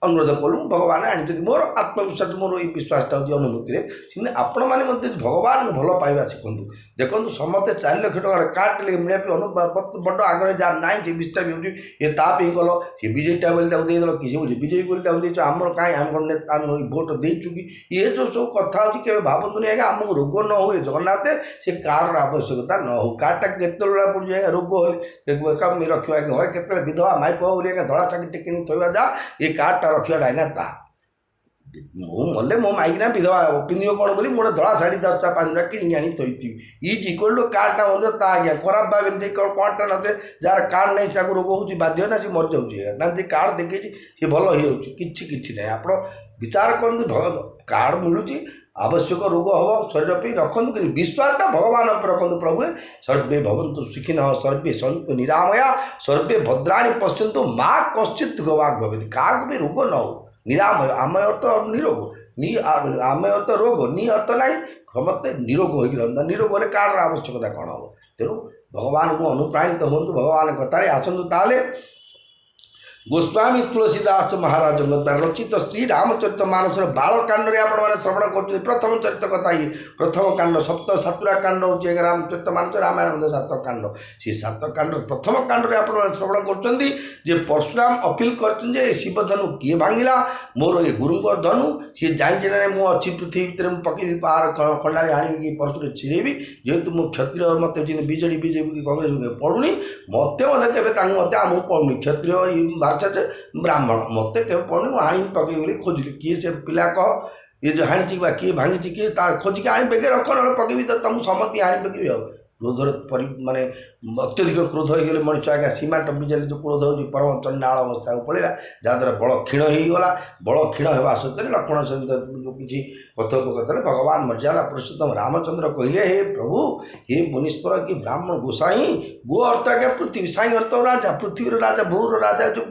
ଅନୁରୋଧ କଲୁ ଭଗବାନ ଆଣିଛନ୍ତି ମୋର ଆତ୍ମବିଶ୍ୱାସ ମୋର ଏଇ ବିଶ୍ୱାସଟା ହେଉଛି ଅନୁଭୂତିରେ ସେମିତି ଆପଣମାନେ ମଧ୍ୟ ଭଗବାନଙ୍କୁ ଭଲ ପାଇବା ଶିଖନ୍ତୁ ଦେଖନ୍ତୁ ସମସ୍ତେ 4 ଲକ୍ଷ ଟଙ୍କାର କାର୍ଡ଼ଟେ ମିଳିବା ପାଇଁ ବଡ଼ ଆଗ୍ରହ ଯାହାର ନାହିଁ ସେ ବିଷୟଟା ବି ହେଉଛି ଏ ତା ପାଇଁ କଲ ସେ ବିଜେପିଟା ବୋଲି ତାକୁ ଦେଇଦେଲ କି ସେ ବିଜେପି ବୋଲି ତାକୁ ଦେଇଛୁ ଆମର କାହିଁ ଆମେ କ'ଣ ଆମେ ଭୋଟ ଦେଇଛୁ କି ଏ ଯେଉଁ ସବୁ କଥା ହେଉଛି କେବେ ଭାବନ୍ତୁନି ଆଜ୍ଞା ଆମକୁ ରୋଗ ନ ହୁଏ ଜଗନ୍ନାଥ ସେ କାର୍ଡ଼ର ଆବଶ୍ୟକତା ନ ହଉ କାର୍ଡ଼ଟା କେତେବେଳେ ପଡ଼ୁଛି ଆଜ୍ଞା ରୋଗ ହେଲେ ରଖିବା ଆଜ୍ଞା ଘରେ କେତେବେଳେ ବିଧବା ମାଇପ ବୋଲି ଆଜ୍ଞା ଧଳା ଚାକିରିଟେ କିଣି ଥୋଇବା ଯା ଏ କାର୍ଡ଼ଟା ରଖିବାଟା ଆଜ୍ଞା ତା ମୁଁ ମଲେ ମୋ ମାଇକିନା ବିଧବା ପିନ୍ଧିବ କ'ଣ ବୋଲି ମୋର ଧଳା ଶାଢ଼ୀ 10ଟା 5ଟା କିଣିକି ଆଣି ଥୋଇଥିବି ଇଜ୍ ଇକ୍ୱାଲ୍ ଟୁ କାର୍ଡ଼ଟା ମଧ୍ୟ ତା ଆଜ୍ଞା ଖରାପ ଭାବେନି ଯେ କ'ଣଟା ନଥିଲେ ଯାହାର କାର୍ଡ଼ ନାହିଁ ତାକୁ ରୋଗ ହେଉଛି ବାଧ୍ୟ ନା ସେ ମରିଯାଉଛି ଆଜ୍ଞା ନା ଯେ କାର୍ଡ଼ ଦେଖେଇଛି ସେ ଭଲ ହେଇଯାଉଛି କିଛି ନାହିଁ ଆପଣ ବିଚାର କରନ୍ତୁ କାର୍ଡ଼ ମିଳୁଛି ଆବଶ୍ୟକ ରୋଗ ହେବ ଶରୀର ପାଇଁ ରଖନ୍ତୁ କିନ୍ତୁ ବିଶ୍ୱାସଟା ଭଗବାନ ଉପରେ ରଖନ୍ତୁ ପ୍ରଭୁ ସର୍ବେ ଭବନ୍ତୁ ସୁଖିନଃ ସର୍ବେ ସନ୍ତୁ ନିରାମୟା ସର୍ବେ ଭଦ୍ରାଣୀ ପଶ୍ୟନ୍ତୁ ମା କଶ୍ଚିତ୍ ଗବାକ୍ ଭବେତି କାହାକୁ ବି ରୋଗ ନ ହଉ ନିରାମୟ ଆମୟ ଅର୍ଥ ନିରୋଗ ଆମୟ ଅର୍ଥ ରୋଗ ଅର୍ଥ ନାହିଁ ସମସ୍ତେ ନିରୋଗ ହୋଇକି ରହନ୍ତା ନିରୋଗ ହେଲେ କାର୍ଡ଼ର ଆବଶ୍ୟକତା କ'ଣ ହେବ ତେଣୁ ଭଗବାନଙ୍କୁ ଅନୁପ୍ରାଣିତ ହୁଅନ୍ତୁ ଭଗବାନଙ୍କ କଥାରେ ଆସନ୍ତୁ ତାହେଲେ गोस्वामी तुलसीदास महाराज द्वारा रचित श्री रामचरित मानस बालकांड में आपण श्रवण कर प्रथम चरित्र कथा ही प्रथम कांड सप्त सातुरा कांड हूँ रामचरित मानस रामायण 7 कांड से 7 कांड प्रथम कांड में आप श्रवण कर परशुराम अपील कर शिवधनु किए भांगिला मोर ये गुरु धनु सी जानी मुझे अच्छी पृथ्वी भितर पकई पहाड़ खंडारे आनी परशुरे छिड़ेबी जेहेतु मो क्षत्रिय मत बीजेडी बीजेपी कांग्रेस पड़ूनी मत के आम पड़ूनी क्षत्रिय ब्राह्मण मत के पड़ूनी आनी पकई बोली खोजिली किए से पिला कह ये जो हाणी किए भांगी किए खोजिक आनी बेगे रख ना पकईबी तो तुम समति आनी पकईबी क्रोधर माने अत्यधिक क्रोध हो गले मनुष्य आज्ञा सीमा टपी जाए जो क्रोध हो परम चंडाल अवस्था पड़ा जहाँद्वारा बड़ क्षीण होगला बड़ क्षीण होगा सत्य लक्ष्मण सहित जो किसी कथोपकथन भगवान मर्यादा पुरुषोत्तम रामचंद्र कहले हे प्रभु हे मुनीश्वर कि ब्राह्मण गोसाई गो अर्थ आज्ञा पृथ्वी साई अर्थ राजा पृथ्वीर राजा भूर राजा जो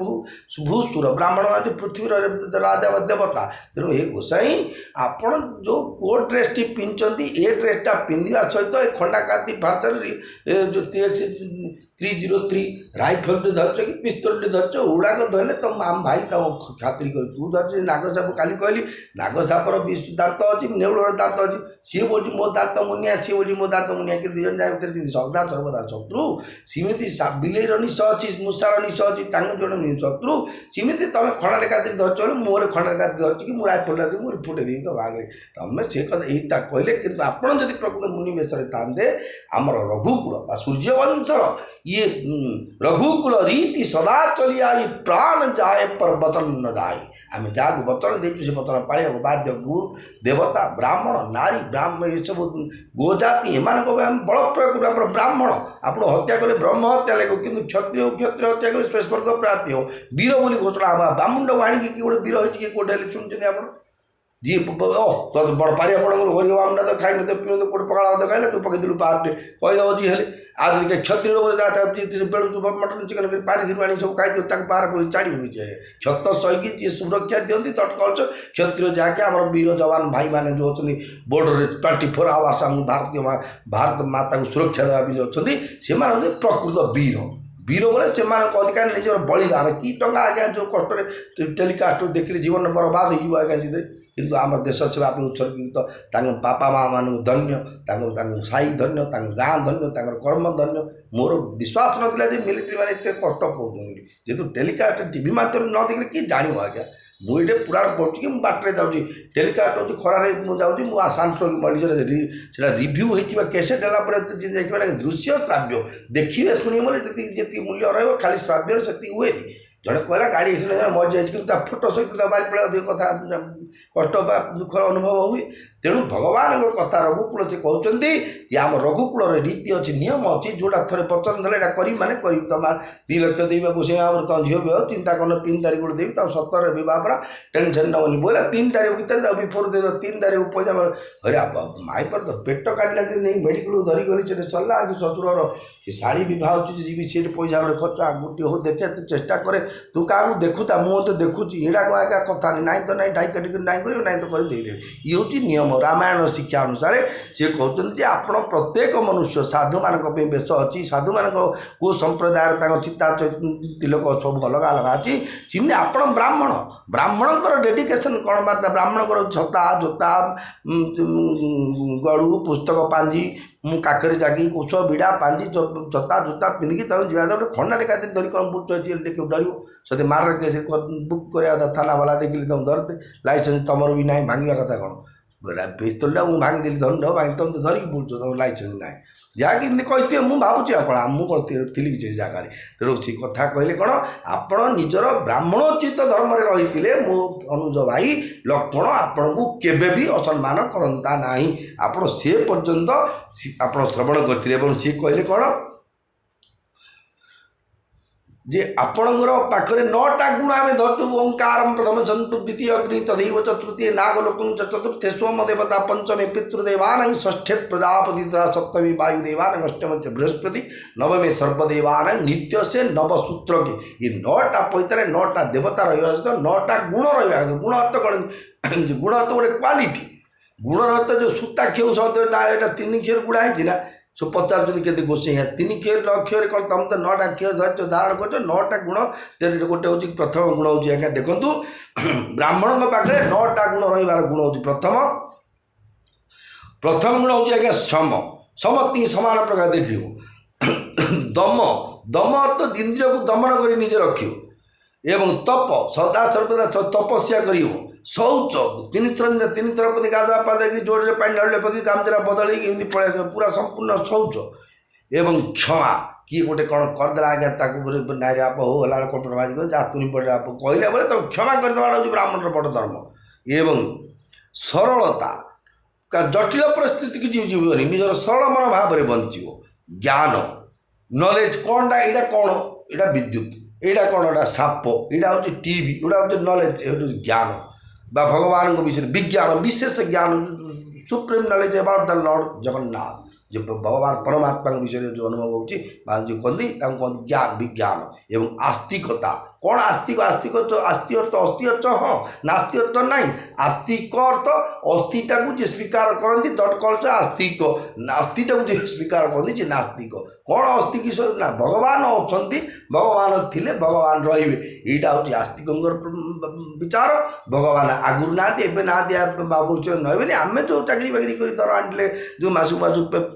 भूसुर ब्राह्मण राजा पृथ्वीर राजा देवता तेणु हे गोसाई आपण जो को ड्रेस टी पिंधि ए ड्रेसटा पिंधा सहित खंडा काती भारत जो 303 राइफल धरच कि पिस्तल धरच उड़ाक धरले तुम आम भाई तुम खातिर कर तू धरच नागसाप काली कहली नागसापर दांत अच्छी नेउलर दांत अच्छी सी बोल मो दांत मुनिया सी बोल मो दांत मुनिया कि दुई जन भितर सदा सर्वदा शत्रु सीमिति बिलेर निश अच्छी मूषार निश अच्छी जन शत्रु सीमिति तुम खंडारे कातिर धरच मोर खंडारे कातिर धरच कि मुझे राइफल मुझे फुटे देवी तो आगे तुम से कथा यही कहले कि आपड़ जब प्रकृत मुनि वेश था आमर रघुकुल सूर्यवंशर ये रघुकुल रीति सदा चली आई प्राण जाए पर वचन न जाए आम जहाँ वचन देचु से वचन पाड़ा बाध्य गुरु देवता ब्राह्मण नारी ब्राह्मण ये सब गोजाति एम बल प्रयोग कर ब्राह्मण आप हत्या कले ब्रह्म हत्या लगे कि क्षत्रिय क्षत्रिय हत्या कले श्रेष्ठ वर्ग प्राप्ति हो वीर बोली घोषणा बामुंड आणी गोटे वीर होती कौटे शुणुते आप जी तो बड़ पारिया पड़ गल हरिवाम तो खाई न पी कोटे पकाड़ा तो खाइले तू पकईलु पार्टे कहीदेव जी हेले आज क्षत्रिय बेलू मटन चिकेन कर पानी धीर आनी सब खाई पार पड़ी छाड़ी हुई क्षत सहीकि जी सुरक्षा दिखती तटकच क्षत्रिय जहाँकि आम वीर जवान भाई मैंने जो अच्छे बॉर्डर 24 आवर्स आम भारत माता को सुरक्षा देवा भी अच्छा से प्रकृत वीर वीर बोले से अधिकार निजर बलिदान कि टंका आज्ञा जो कष्ट टेलीकास्ट देखिए जीवन बर्बाद हो आज्ञा से किंतु आम देश सेवा उत्सर्गित बापा माँ मान धन्य साई धन्य गाँ धन्य कर्म धन्य मोर विश्वास नाला मिलिट्री मैंने इतने कष्ट पड़े जेहतु टेलीकास्ट टीवी माध्यम न देखिए कि जान आज्ञा मुझे पुराण पढ़ी कि बाटे जाऊँगी टेलीकास्ट हो खरारे मुझे शांत से रिव्यू होता कैसेट है देखिए दृश्य श्राव्य देखिए शुणे जी मूल्य रहा खाली श्राव्य से हुए जड़े कहला गाड़ी एक्सीडेंट मरी जाए कि फोटो सहित बारी पड़े अधिक कथा कष्ट दुख अनुभव हुए तेणु भगवान कथा रघुकुल से कहते आम रघुकुल रीति अच्छी नियम अच्छी जोड़ा थे पचन देने करी माने करी तुम 2 लाख देवा से तुम झील भी चिंता कर 3 तारीख गोटे देवी तुम 17 बह पूरा टेंशन नबनी बोला 3 तारीख भर बिफोर दे 3 तारीख पैसा अरे माई पर तो पेट काटला नहीं मेडिकल धरिक गली से सरला शशुर सी शाढ़ी बहुत जी सी पैसा गोटे खर्च गोटे हो देखे तू चेष्टा करे तू क्या देखुता मुझे तो देखुची एड़ा क्या कथा नहीं तो नहीं ढाई कटिक नहीं कर ना तो करदे ये हूँ नियम रामायण शिक्षा अनुसार सी कहते आपण प्रत्येक मनुष्य साधु मान बेश अच्छी साधु मान को संप्रदाय चिता तिलक सब अलग अलग अच्छी सिमने आपण ब्राह्मण ब्राह्मणकर डेडिकेशन कौन ब्राह्मणकर छता जोता गड़ू पुस्तक पांजी काखरे जागी कुश बिड़ा पांजी जता जोता पिंधिकी तुम जा गोटे खंडारे खातिर धरिक कौन बुट अच्छी देखिए डर से मार केस बुक कर थाना वाला देखिए तुम धरते लाइसेंस तुम भी ना भांगा कथा कौन पिस्तल मुझे भांगीदेली दंड भांगी तुम तो धरिकी बुलुच तुम लाइसेंस ना जहाँकि कहते मुझे भावुँ आप मुझे थी से जगार तेणु से कथा कहले कौन आपण निजर ब्राह्मणोचित धर्म रही मो अनुज भाई लक्ष्मण आपण को केवे भी असम्मान करता ना आप से पर्यंत आप श्रवण करते सी कहले कौन जे आपणकर पाखे 9टा गुण आम धरचु ओंकार प्रथम जंतु द्वितीय अग्नि तदैव चतुर्थी नागलोक चतुर्थे सोमदेवता पंचमे पितृदेवान षष्ठे प्रजापति तथा सप्तमी वायुदेवान अष्टम बृहस्पति नवमे सर्वदेवान नित्य से नवसूत्र के ये 9टा पैतारे 9टा देवता रहा सहित 9टा गुण रहा गुण अर्थ कौन गुण अर्थ गोटे क्वालिटी गुण अर्थ जो सूता खेऊ शब्द ना यहाँ 3 अक्षर गुड़ा है सो पचार के गोसाई है 3 लक्ष्य कौन तुम तो 9टा क्षीर धर धारण कर 9टा गुण तेरे गोटे हूँ प्रथम गुण हूँ आज्ञा देखूँ ब्राह्मण पाखे 9टा गुण रही गुण हूँ प्रथम गुण हूँ आज्ञा सम समति समान प्रकार देखियो दम अर्थ इंद्रिय को दमन कर निजे रख एवं तप सदा सर्वदा तपस्या कर शौच 3 थर प्रति गाधुआ पादा कि जोड़े पानी ढाल पकड़ गामझरा बदल पड़े पूरा संपूर्ण शौच एवं क्षमा किए गोटे कौन करदेला आज्ञा नारी आप हो गला कम्प्रोमाइज कर आत्मनि पड़े आप कहला बेले तब क्षमा करदेवा हूँ ब्राह्मण बड़ धर्म एवं सरलता जटिल परिस्थिति की जीवन निजर सरल मन भाव में बंचो ज्ञान नॉलेज कौनटा यहाँ कौन यहाँ विद्युत यहाँ कौन एटा साप यहाँ हूँ टीवी यहाँ हूँ नॉलेज ये ज्ञान बा भगवान विषय विज्ञान विशेष ज्ञान supreme knowledge about the Lord Jagannath जो भगवान परमात्मा विषय जो अनुभव होती जो कहती कहते ज्ञान विज्ञान एवं आस्तिकता कौन आस्तिक आस्तिक आस्ति अर्थ अस्थि अर्थ हाँ नास्ति अर्थ नहीं आस्तिक अर्थ अस्थिटा को जे स्वीकार करती दट कल्च आस्तिक नास्तिटा को जे स्वीकार करती नास्तिक कौन अस्थि कि ना भगवान अच्छा भगवान थिले भगवान रे यहाँ हूँ आस्तिक विचार भगवान आगुरी ना एवं ना दिया बाबू नहे आम जो चाकरी बाकरी कर दर आने जो मासक मासक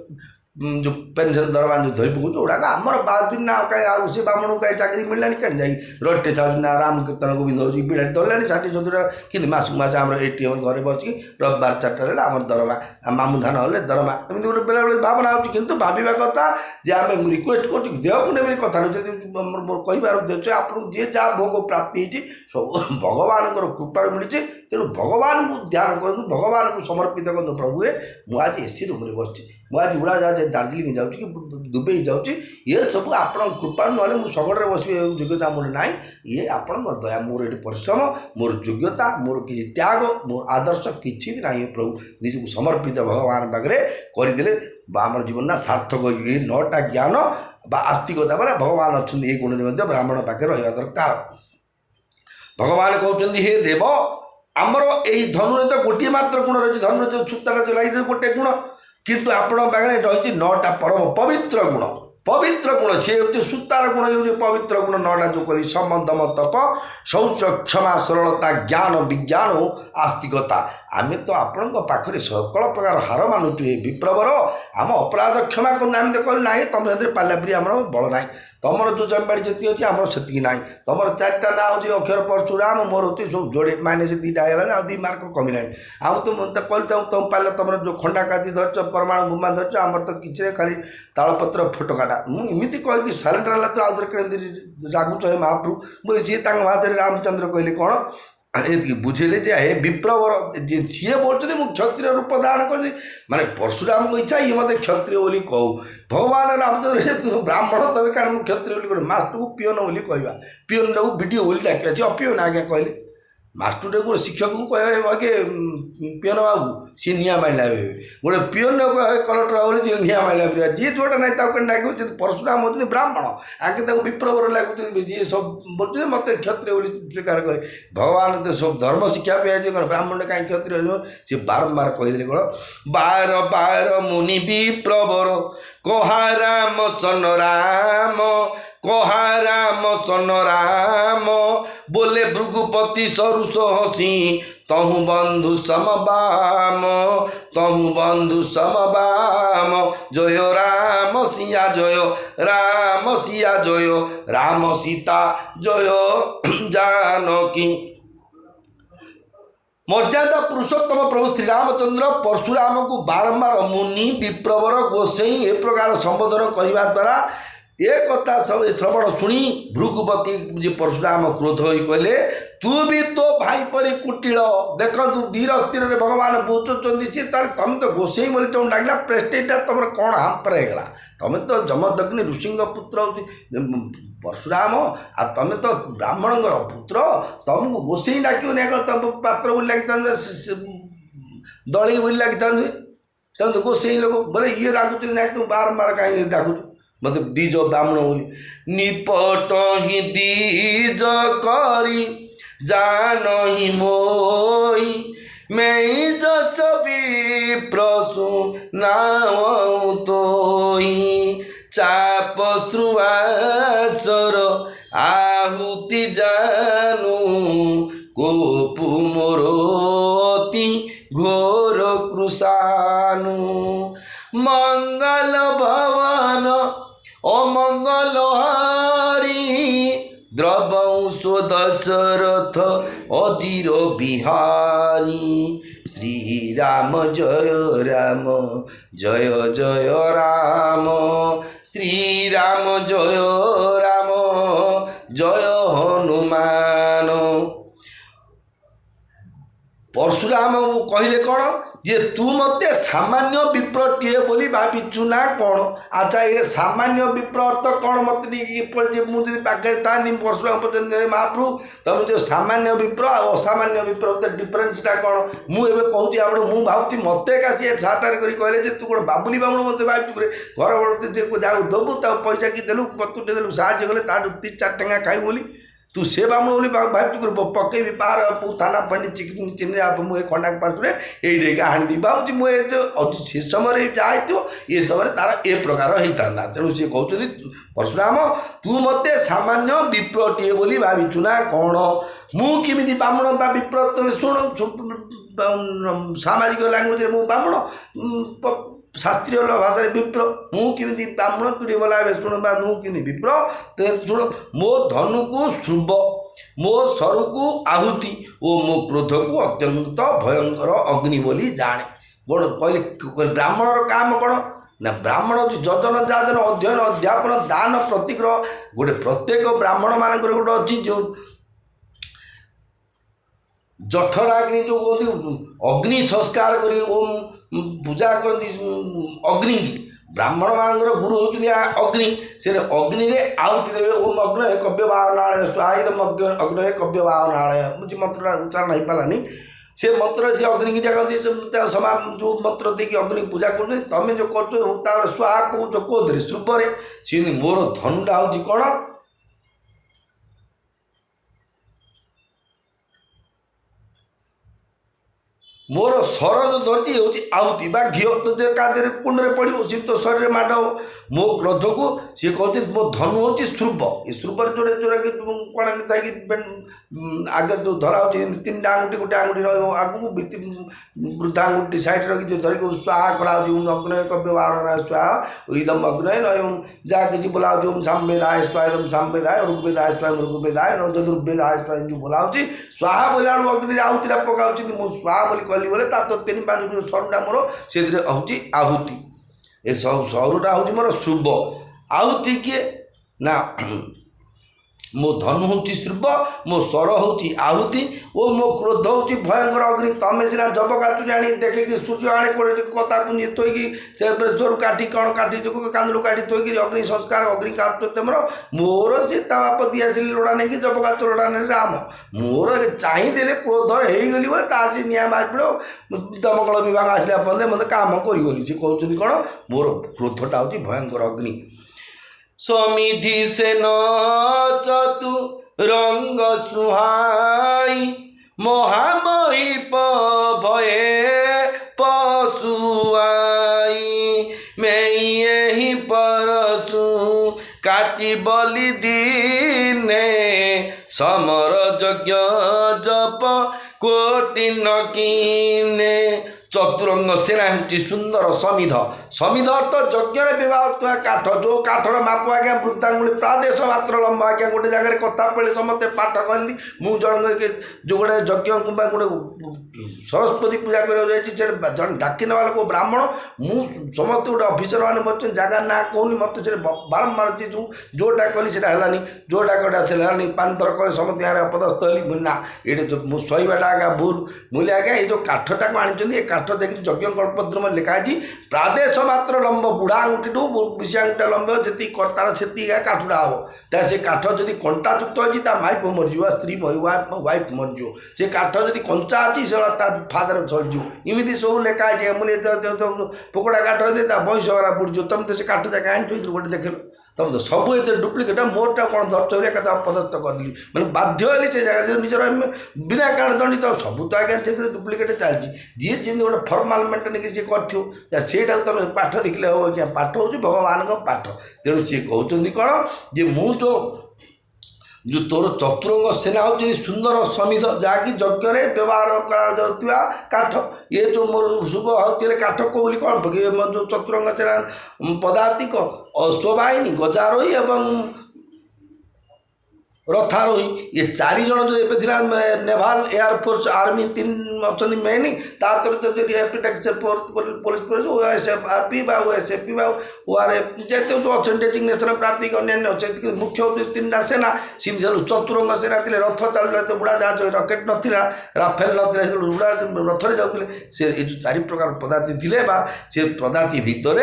जो पेनसन दरमा जो धरी पकाऊ गुड़ाक आमर बाजुन ना कहीं से बामण को कहीं चाकरी मिललानी कहीं जाई रटे ना राम कीर्तन गोविंद हो बिड़ा दरलानी 60-70 कि मासक मास आम एटीएम घर बसिकी रविवार 4 आम दरमा मामू धान हेल्ले दरमा एमती गोटे बेले बेले भावना हो कि भावा कथा जे आम रिक्वेस्ट कर देह को नहीं कथा मोर कहार उद्देश्य आपको जी जहाँ भोग प्राप्ति होती सब भगवान कृपा मिली तेणु भगवान को ध्यान करूँ भगवान को समर्पित करूँ प्रभु मुझे एसी रूम में बस मुझे उड़ा जहाज दार्जिलिंग जाऊँ कि दुबई जाऊँ ये सब आप कृपा ना मुझे शगड़े बस योग्यता मोर ना ये आपण दया मोर ये परिश्रम मोर योग्यता मोर किसी त्याग मोर आदर्श किसी भी ना प्रभु निजक समर्पित भगवान पाखे करदे आम जीवन ना सार्थक ये 9टा ज्ञान आस्तिकता मैंने भगवान अच्छा ये गुण ब्राह्मण पाखे रहा दरकार भगवान कहते हे देव आमर यही धनु तो गोटे मात्र गुण रही धनु जो छूताटा जो लगे गोटे गुण किंतु आपण पाखे रही 9टा परम पवित्र गुण सी हूँ सूतार गुण हूँ पवित्र गुण 9टा जो कही सम दम तप शौच क्षमा सरलता ज्ञान विज्ञान आस्तिकता आम तो आपण पाखे सकल प्रकार हार मानुचु ये विप्रवर आम अपराध क्षमा करम तो कहूँ ना तुम पालापुरी आम बल ना तुमर जो जमीबाड़ी जी अच्छी आम से ना तुम 4टा ना हूँ अक्षर परशुराम मोर होती सब जोड़े माइनस 2टा है 2 मार्क कमिला आउ तुम कहते तुम पाले तुम जो खंडा काती धरच परमाणु बोमा धरच आमर तो किसी खाली तालपत्र फोटोकाटा मुझे कहीकि साइलेंट रहा तो आउे कमी रागुच है महाप्रभु बोले सी भाषा रामचंद्र कहले कौन ये बुझेले जे हे विप्रवर सी बोलते मुझे क्षत्रिय रूप धारण कर माने परशुराम को इच्छा ये मत क्षत्रिय बोली कहू भगवान रामचंद्र से ब्राह्मण तब कारण मुझे क्षत्रिय बोली मास्टर को पिओन बोली कहवा पिओन को वीडियो बोली डाक सी अपिओन आज्ञा कहले मास्टर को शिक्षक को कह आगे पिओन बाबू सी निआ मारला गोटे पिओन कलेक्टर बाबू सी निआ मारला जी जोटा ना डाक परशुराम होती ब्राह्मण आगे तक विप्रवर लगुच जी सब बोलते मत क्षत्रिय बोली स्वीकार करे भगवान तो सब धर्म शिक्षा पे ब्राह्मण कहीं क्षत्रिय सी बारंबार कहीदे कौन बार बार मुनि विप्रवर कहा राम सन राम कहा राम सन राम बोले भृगुपति सरुष हसी तहु बंधु समबाम जय राम सिया जय राम सीता जय जानकी मर्यादा पुरुषोत्तम प्रभु श्री रामचंद्र परशुराम को बारंबार मुनि विप्रवर गोसाई ए प्रकार संबोधन करने द्वारा एक कथा सब श्रवण शुणी भृगुपति जी परशुराम क्रोध हो कहले तू भी तो भाई परी कुटिल देखु धीर स्थिर भगवान बुझुंट सी तुम तो गोसाई बोली तुम लगे प्रेस्टेजटा तुम कौन हाम्पर होगा तुम तो जमदग्नि ऋषि पुत्र हो परशुराम आ तुम तो ब्राह्मण पुत्र तुमको गोसाई डाक तुम पात्र बोली लगी दली बोली लगी तुम तो गोसाई लोग बोले ये रागुच ना तुम बारंबार कहीं डाकुच मतलब बीज ब्राह्मण बोली निपट ही बीज करी जान ही मोई मैं जस विप्रसु नाम तोई चाप श्रुवाचर आहुति जानु कोपु मोरोति घोर कृषानु मंगल भवन अमंगल हरि द्रवंश दशरथ अजीर बिहारी श्री राम जय जय राम श्री राम जय हनुमान। परशुराम कहले कौन जे तू मत सामान्य विप्रटीए बोली भाविचु ना कौन। अच्छा ये सामान्य विप्र अर्थ कौन मत मुझे पाखे था परशुराम पचार महाप्रभु तुम जो सामान्य विप्र असामान्य विप्र डिफरेन्सटा कौन मुझे कहूँ आप मुझे भावुँ मत का सी साटार कहले तू कौन बाबुली बाबुण मत भावुँ घर बड़ जहाँ दबू पैसा कि देलु पतुटे देलु साहय कले ताठू 3-4 टଙ୍କା खाई बोली तू से बामण बोली भाई पकईबी पार थाना पानी चिकन चिन्ह आप मुझे खंडा पार्श्वे ये हाणी भावी मुझे से समय जहाँ हो ये समय तार ए प्रकार होता तेणु सी कहते परशुराम तू मत सामान्य विप्रटीए बोली भाविचु ना कौन मुझे बामण बा विप्र शुण सामाजिक लांगुएज मु बामण शास्त्रीय भाषा विप्र मुझे ब्राह्मण तुरी बोला शुण बा मुझे विप्र शुण मो धनु को श्रुव मो सरु को आहुति और मो क्रोध को अत्यंत भयंकर अग्नि बोली जाने कौन कहले ब्राह्मणर काम कौन ना ब्राह्मण हूँ जजन जाजन अध्ययन अध्यापन दान प्रतिग्रह गोटे प्रत्येक ब्राह्मण मान गोटे अच्छी जो जठराग्नि जो कहते अग्नि संस्कार कर ओम पूजा करती अग्नि ब्राह्मण मान गुरु होती अग्नि से अग्नि आहुति देवे ओम अग्न कव्य भावनालय स्वायुधम अग्न कव्य भावनालय मुझे मंत्र उच्चारण हो पारानी से मंत्र से अग्नि की जगह समा जो मंत्र देखिए अग्नि पूजा कर तुम जो कर स्वाहा कौच कौन श्रुपे सी मोर धनुटा हूँ कौन मोर सर जो धरती हूँ आहुति बा घी कादे कुंड में पड़ो सी तो शरीर माड़ हो मो क्रोध को सी कहते मो धनु हूँ श्रुप ये श्रुप जोड़े जोड़ा कि कड़ा था आगे जो धरा हो 3टा आंगुठी गोटे आंगुठी रगू वृद्धा आंगुठी सैड रखी धरिक स्वाहा कराऊँ अग्नय कव्य बाणना स्वाहा इदम अग्नय एवं जहाँ किसी बोला ओम सामवेदाय स्वादम सामवेदाय ऋग्वेदाय स्वाय ऋग्वेदाय चतुर्वेदाय स्वाय जो बोला स्वाहा बोला अग्नि आहुति पकाऊँ मुझे स्वाहा बोली कहली बोले तार तो 3-5 सरुटा मोर से हूँ आहुति ए सरुटा हूँ मोर श्रुव आहुति किए ना मो धनु हूँ श्रुव मो सर हूँ आहुति और मो क्रोध हूँ भयंकर अग्नि तमें सीना जब काटुरी आनी देखिए सूर्य आने कोड़े कता पुंजी थोकी से जोर काटी कण काटी कांदू काटी थोकी अग्नि संस्कार अग्नि काटु तुम मोर सी ता बाप दिया लोड़ा नहीं कि जब काट लोड़ा नहीं राम मोर चाहिए क्रोध होगली बोले तार से निआ मार पड़ो दमकल विभाग आसला पदे मत काम करगनी सी कहते कौन मोर क्रोधटा हूँ भयंकर अग्नि समिधि से न चतु रंग सुहाई महामही भये पशुआई मैं यही परसु काटी बलि दीने समर यज्ञ जप कोटि न कीने चतुरंग सेना हूँ सुंदर समिध समिध अर्थ यज्ञ व्यवहार काठ जो काठर माप आज्ञा वृद्धांगुली प्रादेश मात्र लंबा आज्ञा गोटे जगह कथा पड़े समस्ते पाठ कहती मुझे जन जो गोटे यज्ञ कि गोटे सरस्वती पूजा कर जन डाकी ना लोक ब्राह्मण मु समस्त गोटे अफिसर मैंने बच्चे जगह ना कहूनी मत से बारंबार जोटा कहली से जोटा कटा है 5 थर कह समस्त यहाँ अपदस्थ हली ना ये शहबाटा आज्ञा भूल मुझे आज्ञा ये जो काठटा को आनी काठ देखिए यज्ञ कल्पद्रुम लिखाई प्रादेश मात्र लंब बुढ़ा आंगुठी विषय आंगुठा लंब जी तार से काठुड़ा हम से काठ जदि कंटायुक्त अच्छी माइफ मरज स्त्री मर वाइफ मरज से काठ जदि कंचा अच्छी से फादर चलजु इमती सब लिखाई मुझे पोकड़ा काठ होते बयस वाला बुढ़ तुम तो से काठ जाके आनी गोटे देख तुम तो सब ये डुप्लिकेट मोरटा कौन धरचौरिया क्या अपदस्थ करदेली मैंने बाध्य हेली से जगह निजर बिना कारण दंडित सब तो आज्ञा ठीक डुप्लिकेट चलती जी जमी गोटे फर्माल मेन्टेन कि कर तुम पाठ देखले हम क्या पाठ हूँ भगवान पाठ तेणु सी कहते कौन जे मु जो तोर चतुरंग सेना हूँ सुंदर समिध जहाँकि यज्ञ में व्यवहार करा काठ ये जो मोर शुभ हत्या काठ को बोली कौन पके जो चतुरंग सेना पदातिक अश्ववाहिनी गजारोही एवं रथारोही ये 4 जन जो एवं नेभाल एयरफोर्स आर्मी 3 अच्छा मेन तार तो पुलिस ओएसएफआरपी ओएसएफपी ओआरएफ जो अच्छा डेजिग्नेशन प्राप्ति अन्य मुख्य हूँ 3टा सेना सिंधी चतुरंग सेना थे रथ चल बुढ़ा जहाज रकेट नाला राफेल नाला बुढ़ा रथरे जाते से 4 प्रकार पदाति थे से पदाति भितर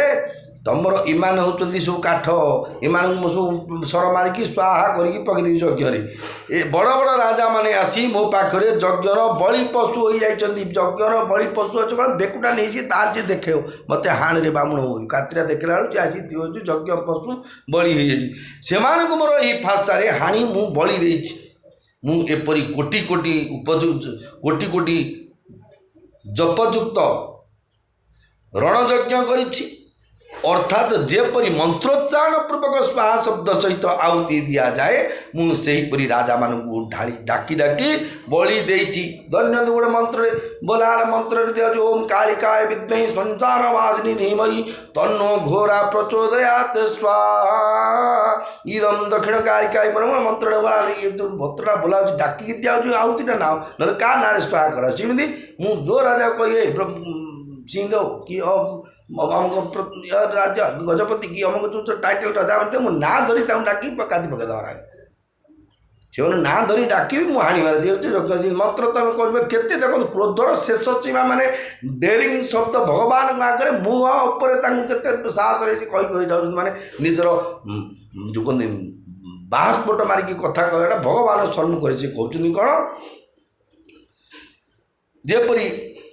तुमर इमान होती सब काठ इमान सब सर मारिकी स्वाहा करके पकईदेवी यज्ञ बड़ बड़ राजा मैंने आसी मो पाखे यज्ञर बलि पशु हो जाती यज्ञर बलि पशु अच्छे कौन बेकुटा नहीं तार से देखे मत हाण रे बामुण हो कातरा देखला बेलू आज यज्ञ पशु बलि हो मोर यही भाषार हाणी मु बलि देछि मु एपरी कोटि कोटि उपयुक्त कोटि कोटि जपयुक्त रणयज्ञ करिछि अर्थात जेपरी मंत्रोच्चारण पूर्वक स्वाहा शब्द सहित आहुति दि जाए मुझेपरी राजा मानू ढाली डाकी डाकी बलि देछि धन्य गोटे मंत्र बोलार मंत्र दिया ओम कालिकाय विद्महे संसार वासिनी धीमहि तन्नो घोरा प्रचोदयात् स्वाहा इदम दक्षिण कालिकाय मंत्र बोला ये जो भत्रटा बोला डाकी दिया आहुतिटा ना ना क्या ना स्वाहा कर सेमती मु जो राजा कहे सिंह कि अमक राजा गजपति कि अमक जो टाइटल राजा बनते मुझे ना धरी डाकी कादी पकड़ देवार से ना धरी डाक मुझे हाणिबार मंत्र तुम कह केते देख क्रोधर शेष सीमा माने डेरिंग शब्द भगवान आगे मुह उपर साहस कही जाऊँ माने निजर जो कहते बाहस्फोट मारिकी कथा कहटा भगवान सम्मुख से कहते कौन जेपरी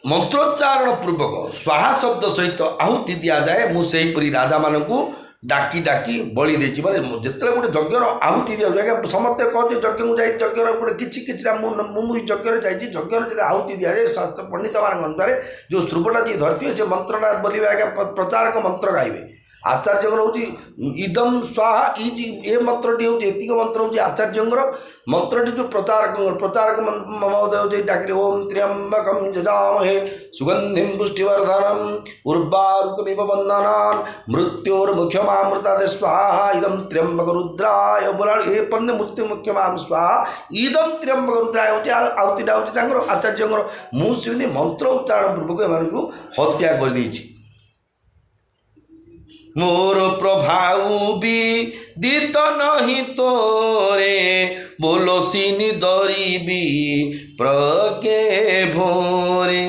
मंत्रोच्चारण पूर्वक स्वाहा शब्द सहित आहुति दि जाए मुझेपरी राजा मानू डाकी डाकी बलि देछि माने जिते गोटे यज्ञर आहुति दि जाए समस्ते कहते यज्ञ को जाए यज्ञर गोटे किसी मुझे यज्ञ जाइए यज्ञर आहुति दि जाए शास्त्र पंडित मान अनुसार जो श्रुपटा जी धरती से मंत्रटा बोलिए आज्ञा प्रचारक मंत्र गाइबे आचार्य हूँ इदम स्वाहा ये मंत्रटी हूँ एतिक मंत्र हूँ आचार्य मंत्रटी जो प्रचारक महोदय डाकिले ओम त्र्यंबकम जजामहे सुगंधिम पुष्टिवर्धनम उर्वारुकमिव बंधनान मृत्योर्मुख्यमामृता स्वाहा इदम त्र्यंबक रुद्राय बोला ये पन्ने मृत्यु मुख्यमाम स्वाहा इदम त्र्यंबक रुद्राय हूँ आहुतिटा हूँ आचार्य मुझे मंत्र उच्चारण पूर्वक एम हत्या कर देछि मोर प्रभाव भी दीत नहीं तोरे बोलो सिनी दरीबी प्रके भोरे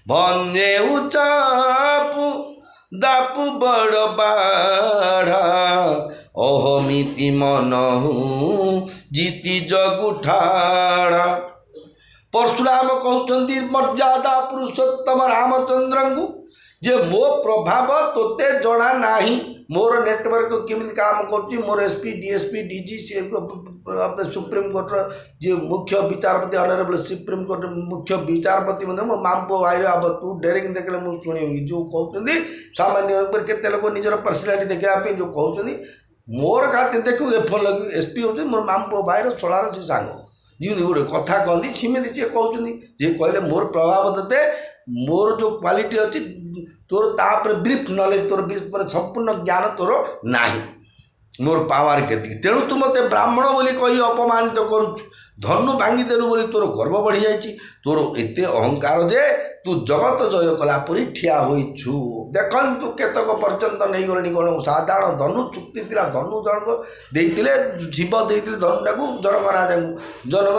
भन्जे उचापु दापु बड़ बाढ़ा अहमिति मनहु जीति जगुठाड़ा परशुराम कहते मर्यादा पुरुषोत्तम रामचंद्र को जे मो प्रभाव तोते जना नाही मोर नेटवर्क केमी काम कर मोर SP DSP DG Supreme Court जे मुख्य विचारपति ऑनरेबल सुप्रीम कोर्ट मुख्य विचारपति मो मामपो भाई अब तू डेरिंग देखले मु सुनी जो कहते सामान्य केते लोक निजर पर्सनालीटी देखा जो कहते मोर खाते देखू एफोन लगे एसपी हो मोर मामपो भाई सोलार से सांग जी गोटे कथा कहती सीमित सी कहते जे कहले मोर प्रभाव तोते मोर जो क्वालिटी अच्छी तोर तापर ब्रीफ नॉलेज तोर संपूर्ण ज्ञान तोर नाही मोर पावर के तेणु तू मत ब्राह्मण बोली कही अपमानित करुचु धनु भांगीदेलु बोली तोर गर्व बढ़ी जाइए तोर एते अहंकार जे तू जगत जय कलापरी ठिया होइछु देखंतु केतक पर्यंत नहीं गले कौन साधारण धनु चुक्ति थिला धनु जनक देइतिले जीव देइतिले धनुटा को जनक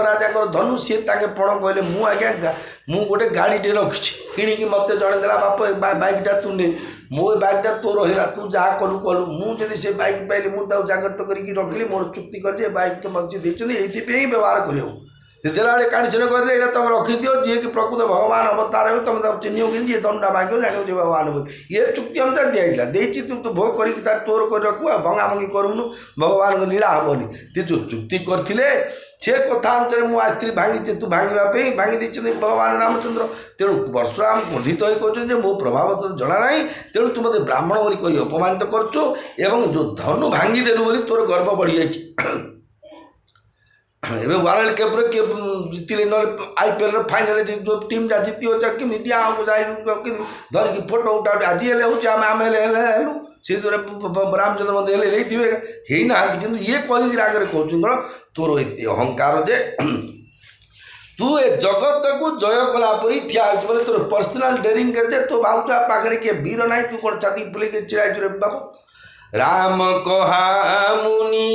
राजा धनु सी ताके पण कहले मु आज्ञा मु गोटे गाड़ीटे रखी किणिकी मत जड़े देला बाप बाइकटा तू ने मो बाइकटा तोर रहा तू जहाँ कलु कलु मुझे से बाइक पाइली मुझे जागृत करके रखिली मोर चुक्ति कर बाइक तो मत देखते ये व्यवहार कर देला बेले काणी छेन कहले एटा तुम रखी दियो जे कि प्रकृत भगवान अवतार हो तुम तब चिन्हियो कि जे दंडा मांगो जानो जे भगवान हो ये चुक्ति अनुसार दिया देछि तू भोग करी तार तोर कर रखु भंगा भंगी करूनु भगवान को लीला हबनी ते जो चुक्ति करथिले से कथा अनुसार मु स्त्री भांगी तू भांगा भांगी दी भगवान रामचंद्र तेणु परशुराम क्रोधित हो कहते मो प्रभाव तो जना ना तेणु तू मत ब्राह्मण बोली कही अपमानित करछु एवं जो धनु भांगी देलु बोली तोर गर्व बढ़ी जाइछि एवं वर्ल्ड कप रे जीतिले न आईपीएल फाइनल जो टीम जा जीती हो कि मीडिया को जाई धर की फोटो उठा आज हेले हो आम आम हेलु से रामचंद्र मंदिर हेले नहीं थे हे ना कि ये कही आगे कहूँ तोर एत अहंकार जे तू ए जगत को जय कलापरी ठिया बोले तोर पर्सनाल डेरिंग के तो भावुचा पाखे किए वीर ना तू कौन छाती फुले चिड़ाई रे बाबू राम कहा मुनि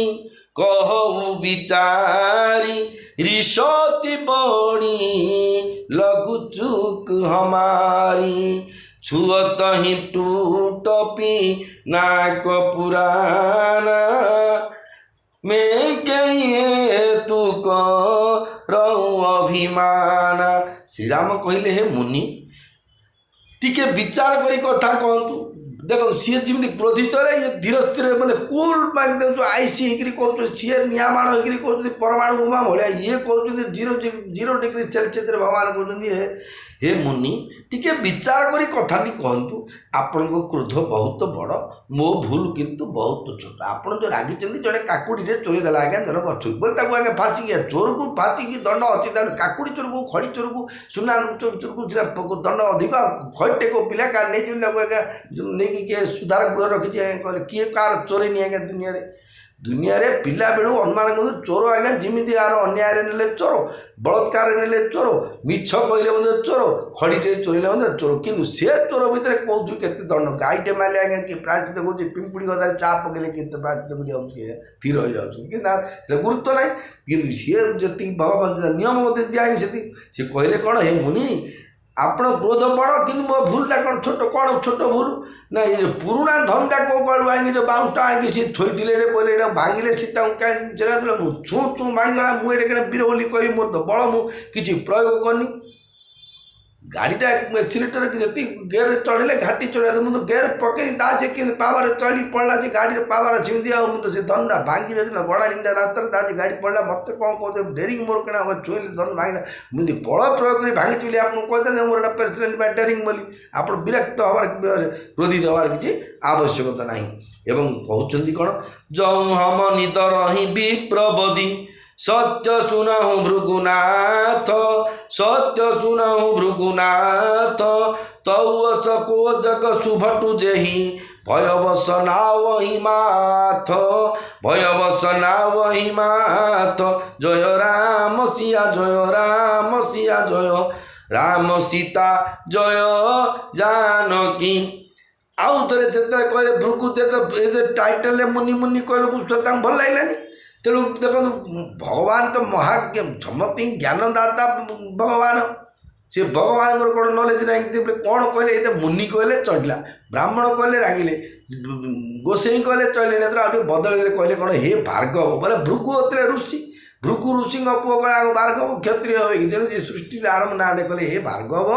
कहु विचारी ऋषति बणी लघु चूक हमारी छुअत ही टूटपी नाक पुराना मैं कहिए तू रहूँ अभिमान श्री राम कहले हे मुनि टिके विचार करी कथा कहतु देख सी जमी क्रोधित ये धीर स्थिर मैंने कूल माइंड जो आईसी होकर सी नियामाण होकर परमाणु बोमा भाया ये कहते जीरो डिग्री सेल्सियस भगवान कहते हे मुनि टिके विचार करी कथाटी कहतु आपण क्रोध बहुत बड़ मो भूल किंतु बहुत छोट आपड़ जो रागी जड़े काकुड़ी चोरी देला आज्ञा जन गछ बोले आगे फासिक चोर को फासिक दंड अच्छी काकुड़ी चोर को खड़ी चोर को सुना चोर को दंड अधिक खड़े को पिला कार नहीं आज्ञा नहीं किए सुधार गृह रखी किए कार चोरी नहीं आज्ञा दुनिया रे पिला बेलू अनुमान कर चोर आज्ञा जमी यार अन्याय ने चोर बलात्कार ने चोर मिछ कहले चोर खड़ीटे चोरले चोर किंतु से चोर भितर कौन के दंड गाईटे मारे आज्ञा किए प्रायश्चित कौन पिंपुड़ी गदार चा पकड़े के प्रायश्चित स्थिर हो जाए गुरुत्व ना कि सी जी भगवान नियम मत दिखाई सी कहले कौन हे मुनि आपण क्रोध बड़ कि मो भूलटा कौन छोट भूल ना ये पुराणा धनटा कौ कलु आई जो बाउंसटा आई सी थोड़े बोले भांगिले सीता कहीं छू छू भांगला मुझे कहीं वीर बोली कही मोर तो बड़ मुझे प्रयोग करनी गाड़ीटा एक्सीटर जी गेर चढ़े घाटी चढ़ा मुझे गेर पकई दाचे कि पावर चढ़ी पड़ा से गाड़ी पावर छिमदी मुझे से धनटा भांगी गड़ा निंदा रास्ता दाचे गाड़ी पड़ा मत कौन कह डेरिंग मोर कण हम छुईली धन भांगला मुझे बड़ प्रयोग कर भांगी चुली आपको कहते मोर गोटा पर्सनाल डेरिंग बोली आप विरक्त हमार क्रोधित हमार किसी आवश्यकता ना एवं कहते कौन जौ हम नित रही विप्रबदी सत्य सुनहु भृगुनाथ सत्य सुनहु भृगुनाथ तौस को जग सुभटु जेहि भयवश नावहि माथ भयवश नावहि माथ जय राम सिया जय राम सीता जय जानकी आउ थे कहले भृगु टाइटल मुनि मुनि कहले पुस्तक भल लगलानी तेणु देखो भगवान तो महाज्ञ समस्त ज्ञानदाता भगवान से भगवान कौन नॉलेज ना कौन कहले ये मुनि कहले चढ़ला ब्राह्मण कहले रागिले गोसाई कहले चढ़ले बदल कहले कौन हे भार्गव बोले भृगु होते ऋषि भृगु ऋषि पुओ कौन भार्गव क्षत्रिय हो तेणु सृष्टि आरंभ ना कहले हे भार्गव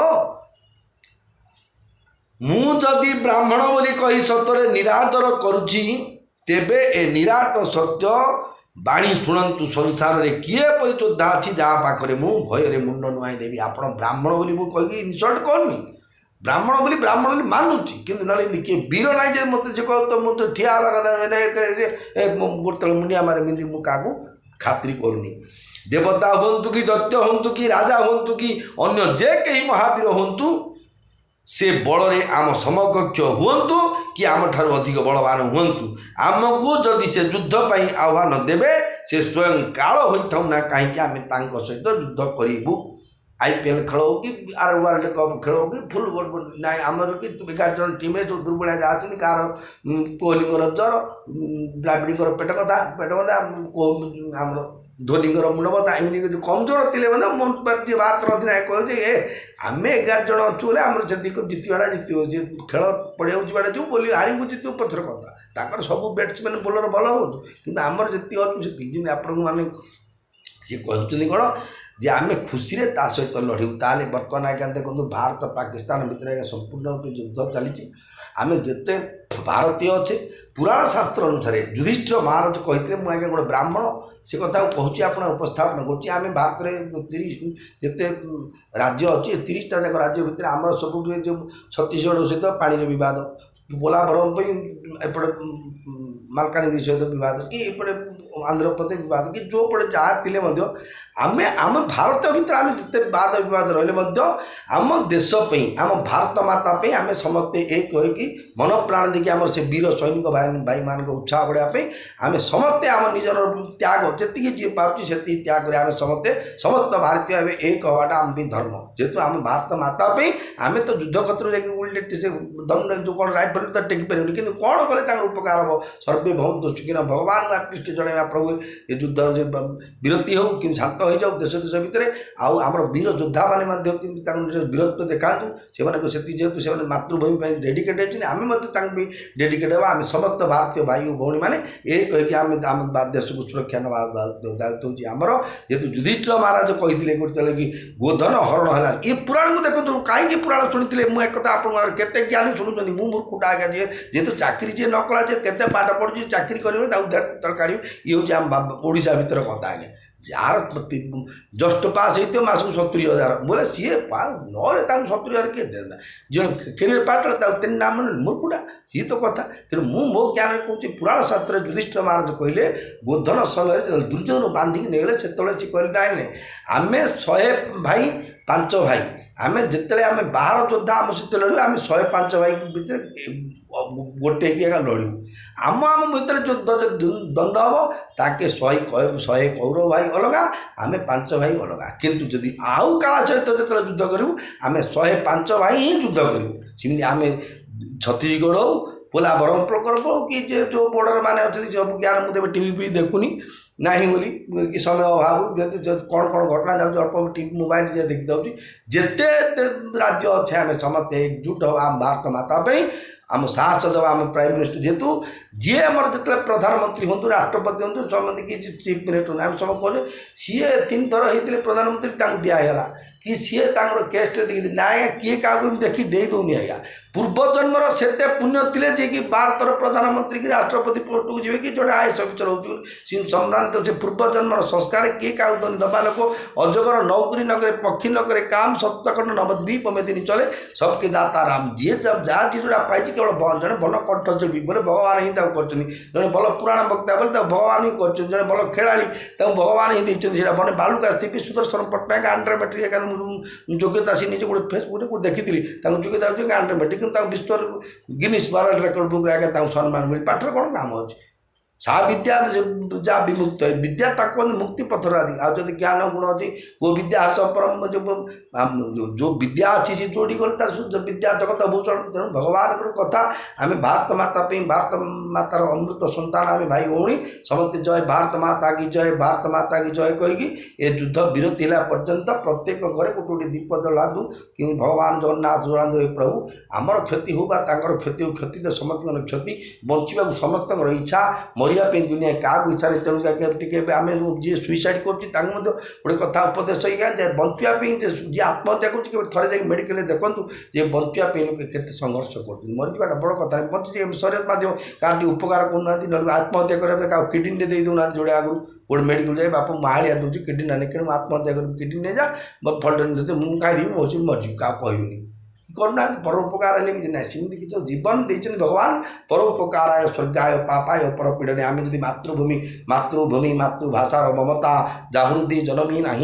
मु जदि ब्राह्मण बोली कही सतरे निरादर करुछि तेबे ए निराट सत्य बाणी शुणु संसार में किए परिचोधा अच्छी जहाँ पाखे मुझे भय मुंड नुआई देवी आप ब्राह्मण बोली मुझे इनसल्ट करनी ब्राह्मण बोली मानुची कि किए वीर ना मत से कह तो मुझे ठिया गोटे मुंडिया मारे मिली मुझे क्या खातिर करनी देवता हूँ कि दैत्य हूँ कि राजा हूँ कि अन्य जे कहीं महावीर हूँ से बल आम समकक्ष हूँ कि आम ठार अधिक बलवान हूँ आमको जदि से युद्ध पर आह्वान देवे से स्वयं काल होता ना कहीं आम सहित युद्ध करूँ आईपीएल खेल हो कि आर वर्ल्ड कप खेल हो कि फुटबल ना आमर कि 11 जन टीम जो दुर्बलिया जहाँ कार कोहलीर जर द्राविड़ पेट कथा आमर धोनीर मुंड बता एमती कमजोर थे भारत अधिनायक कहे आम 11 जन अच्छु बोले आम से जितवाटा जित खेल पड़िया जाटा जो बोली हारू जितु पचर कथा सब बैट्समैन बोलर भल हो कि आमर जी अच्छे से आपण मैंने सी कहते कौन जे आम खुशी ता सहित लड़ू ताले बर्तमान आज्ञा देखो भारत पाकिस्तान भितर आज्ञा संपूर्ण रूप युद्ध चली आम जिते भारतीय अच्छे पुराण शास्त्र अनुसार युधिष्ठिर महाराज कहते मुझे आज्ञा गोटे ब्राह्मण से कथा कहूँ आप उपस्थापन कर भारत में 30 जिते राज्य अच्छे 30टा जाक राज्य भितर आम सब जो छत्तीसगढ़ सहित पानी विवाद पोलाभरम एपटे मालकानगिरी सहित विवाद कि एपटे आंध्र प्रदेश विवाद कि जो पड़े जहाँ थे आम आम भारत भितर आम जिते वाद विवाद रही आम देशपी आम भारत माता आम समस्ते एक होगी मन प्राण देखिए आम से वीर सैनिक भाई मान उत्साह बढ़ापी आम समस्ते आम निजर त्याग जी जी पार्टी से त्याग कर आम समस्ते समस्त भारतीय एवं एक हवाटा आम धर्म जेहेतु आम भारत माता आम तो युद्ध क्षेत्र से दंड जो कौन राइफल तो टेकी पारे कि कौन कले उपकार हम सर्वे भवन्तु सुखिनः भगवान आकृष्ट जनवा प्रभु ये युद्ध विरति हो कि शांत हो जाऊ देश देश भितर आम वीर योद्धा मैंने वीरत्व देखा से जेहेतु से मातृभूमि डेडिकेट होती आम भी डेडिकेट हाँ आम समस्त भारतीय भाई भौणी मैंने एक होगी आम देश को सुरक्षा नवा दायित्व होती आमर जेहेतु युधिष्ठिर महाराज कहते गोटे कि गोधन हरण है ये पुराण को देखो कहीं पुराण शुणी मुझे एक आपते ज्ञानी शुणुंट मूर्खुटा आज्ञा जी जेहेतु चाकरी जी न कला जी के पाठ पढ़ी चाकरी कर काढ़ ये हूँ आम ओडिशा भितर कथा आज्ञा जार जस्ट पास होती मास 70,000 बोले सी ना 70,000 किए देना जो कैरियर पार्ट तेन नाम मूर्खुटा सी तो कथा तेणु मो ज्ञान कहूँ पुराण शास्त्र युधिष्ठिर महाराज कहले गोधन समय दुर्योधन बांधिक नहीं से कहले नाई आम 100 भाई 5 भाई आम जिते आम 12 योद्धा आम सहित लड़ू आम 105 भाई भितर गोटे कि लड़ू आम आम भितर जो द्वंद्व हम ताके 100 कौरव भाई अलग आम 5 भाई अलग किंतु जदि आउ क्या सहित जो युद्ध करूँ आम 105 भाई ही युद्ध करूँ सेमती आम छत्तीसगढ़ हो पोलाभरम प्रकल्प हो कि जो बॉर्डर मैंने अच्छे सब ज्ञान मुझे टीवी भी देखुनी नहीं बोली कि समय अभाव जेहतु कौन कौन घटना जाऊँ अल्प टी मोबाइल देखी दूसरी जिते राज्य अच्छे आम समस्ते एकजुट हो आम भारत माता आम साहस दबा आम प्राइम मिनिस्टर जेहेतु जी आम जो प्रधानमंत्री हूँ राष्ट्रपति हूँ समझ कि चीफ मिनिस्टर आम सब कहे सी 3 थर होते प्रधानमंत्री दिगला कि सी केस्ट देखी ना आज्ञा किए क्या देखी दे दौनी आज्ञा पूर्वजन्मर से पुण्य थे जे कि भारतर प्रधानमंत्री की राष्ट्रपति पोस्ट को जी कि जोड़े आईएएस अफिसर हो सम्रांत से पूर्वजन्मर संस्कार किए क्या दबा लोक अजगर नौकरी न करे पक्षी न करे काम सप्तखंड नवद्वीप में दिन चले सबके दाता राम जी जब जहाँ जी जोड़ा पाई केवल जड़े भल कंठशिल्पी बोले भगवान ही जड़े भल पुराण वक्ता बोले भगवान ही कर भल खेला भगवान ही देते मैंने बालुका स्थिति सुदर्शन पट्टनायक आंड्रे मेट्रिक योग्यता सी निजे गोटे फेसबुक देखी योग्यता आंड्रे मेट्रिक विश्व गिनीज वर्ल्ड रेकर्ड बुक आगे सम्मान मिले पाठर कौन काम अच्छे सा विद्या जहाँ विमुक्त है विद्या तक मुक्ति पथर आदि आज ज्ञान गुण अच्छी वो विद्या परम जो विद्या अच्छी सी जोड़ी गले विद्या जगत भूषण तेणु भगवान कथा आम भारत माता भारत मातार अमृत संतान आम भाई भौणी समस्त जय भारत माता की जय भारत माता की जय कहीकि ए युद्ध विरति है पर्यंत प्रत्येक घरे गोटे गोटे दीप जलातु कि भगवान जगन्नाथ जलातु प्रभु आमर क्षति हो क्षति हो क्षति तो समस्त क्षति बचा समस्त इच्छा मरिया दुनिया क्या इच्छा तेणुक आम जी सुइसाइड कर गोटे कथा उपदेश बचापी जी आत्महत्या कर थे जा मेडिकल देखूँ जे बचापी लोग के संघर्ष कर मरीजा बड़ कथा बची शरीर माध्यम क्या उपकार करना आत्महत्या करा किडनी दे देना जोड़े आगु गोटे मेडिकल जाए बाप मालिया दूसरी किडनी ना कि आत्महत्या कर किडनी नहीं जा फल्टन देते मुझे खाई मुझे मरजी क्या कहूनी करना परोपकार कि ना सेमती किसी जीवन देते भगवान परोपकाराय स्वर्गाय पापाय परपीड़ने आम जब मातृभूमि मातृभाषार ममता जागृति जनमी ना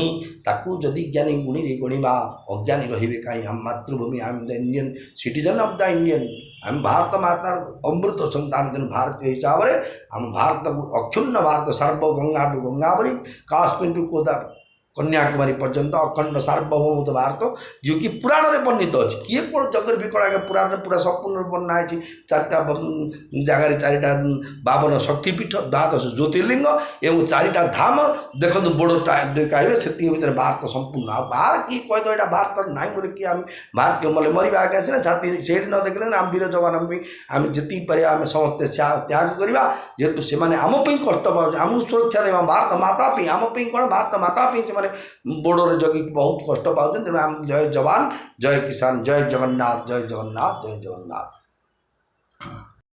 ताकू जदि ज्ञानी गुणी गणिबा अज्ञानी रे कहीं हम मातृभूमि आम the Indian citizen of the Indian आम भारत मातार अमृत संतान तेणु भारतीय हिसाब से आम भारत को अक्षुण्ण भारत सर्व गंगा टू गंगावरी काश्मीर टू कोदा कन्याकुमारी पर्यंत अखंड सार्वभौम भारत जो कि पुराण में वर्णित अच्छी किए कौन जगर भी कड़ा पुराण पूरा संपूर्ण बना है 4टा जगार 4टा 52 शक्तिपीठ 12 ज्योतिर्लिंग एवं 4टा धाम देखो बोर्डर कहे से भर भारत संपूर्ण आ बाहर किए कहीद यहाँ भारत ना बोले कि आम भारतीय मतलब मरवा आगे ना छाती से न देखले आम वीर जवान भी आम जी पारे आम समस्ते त्याग करवा जेहेतु से आमपाई कष्ट पाँच आमको सुरक्षा देवा भारत माता आमपाई कौन भारत माता से मैंने बोर्डर जगि बहुत कष्ट पाते तेणु आम जय जवान जय किसान जय जगन्नाथ जय जगन्नाथ जय जगन्नाथ।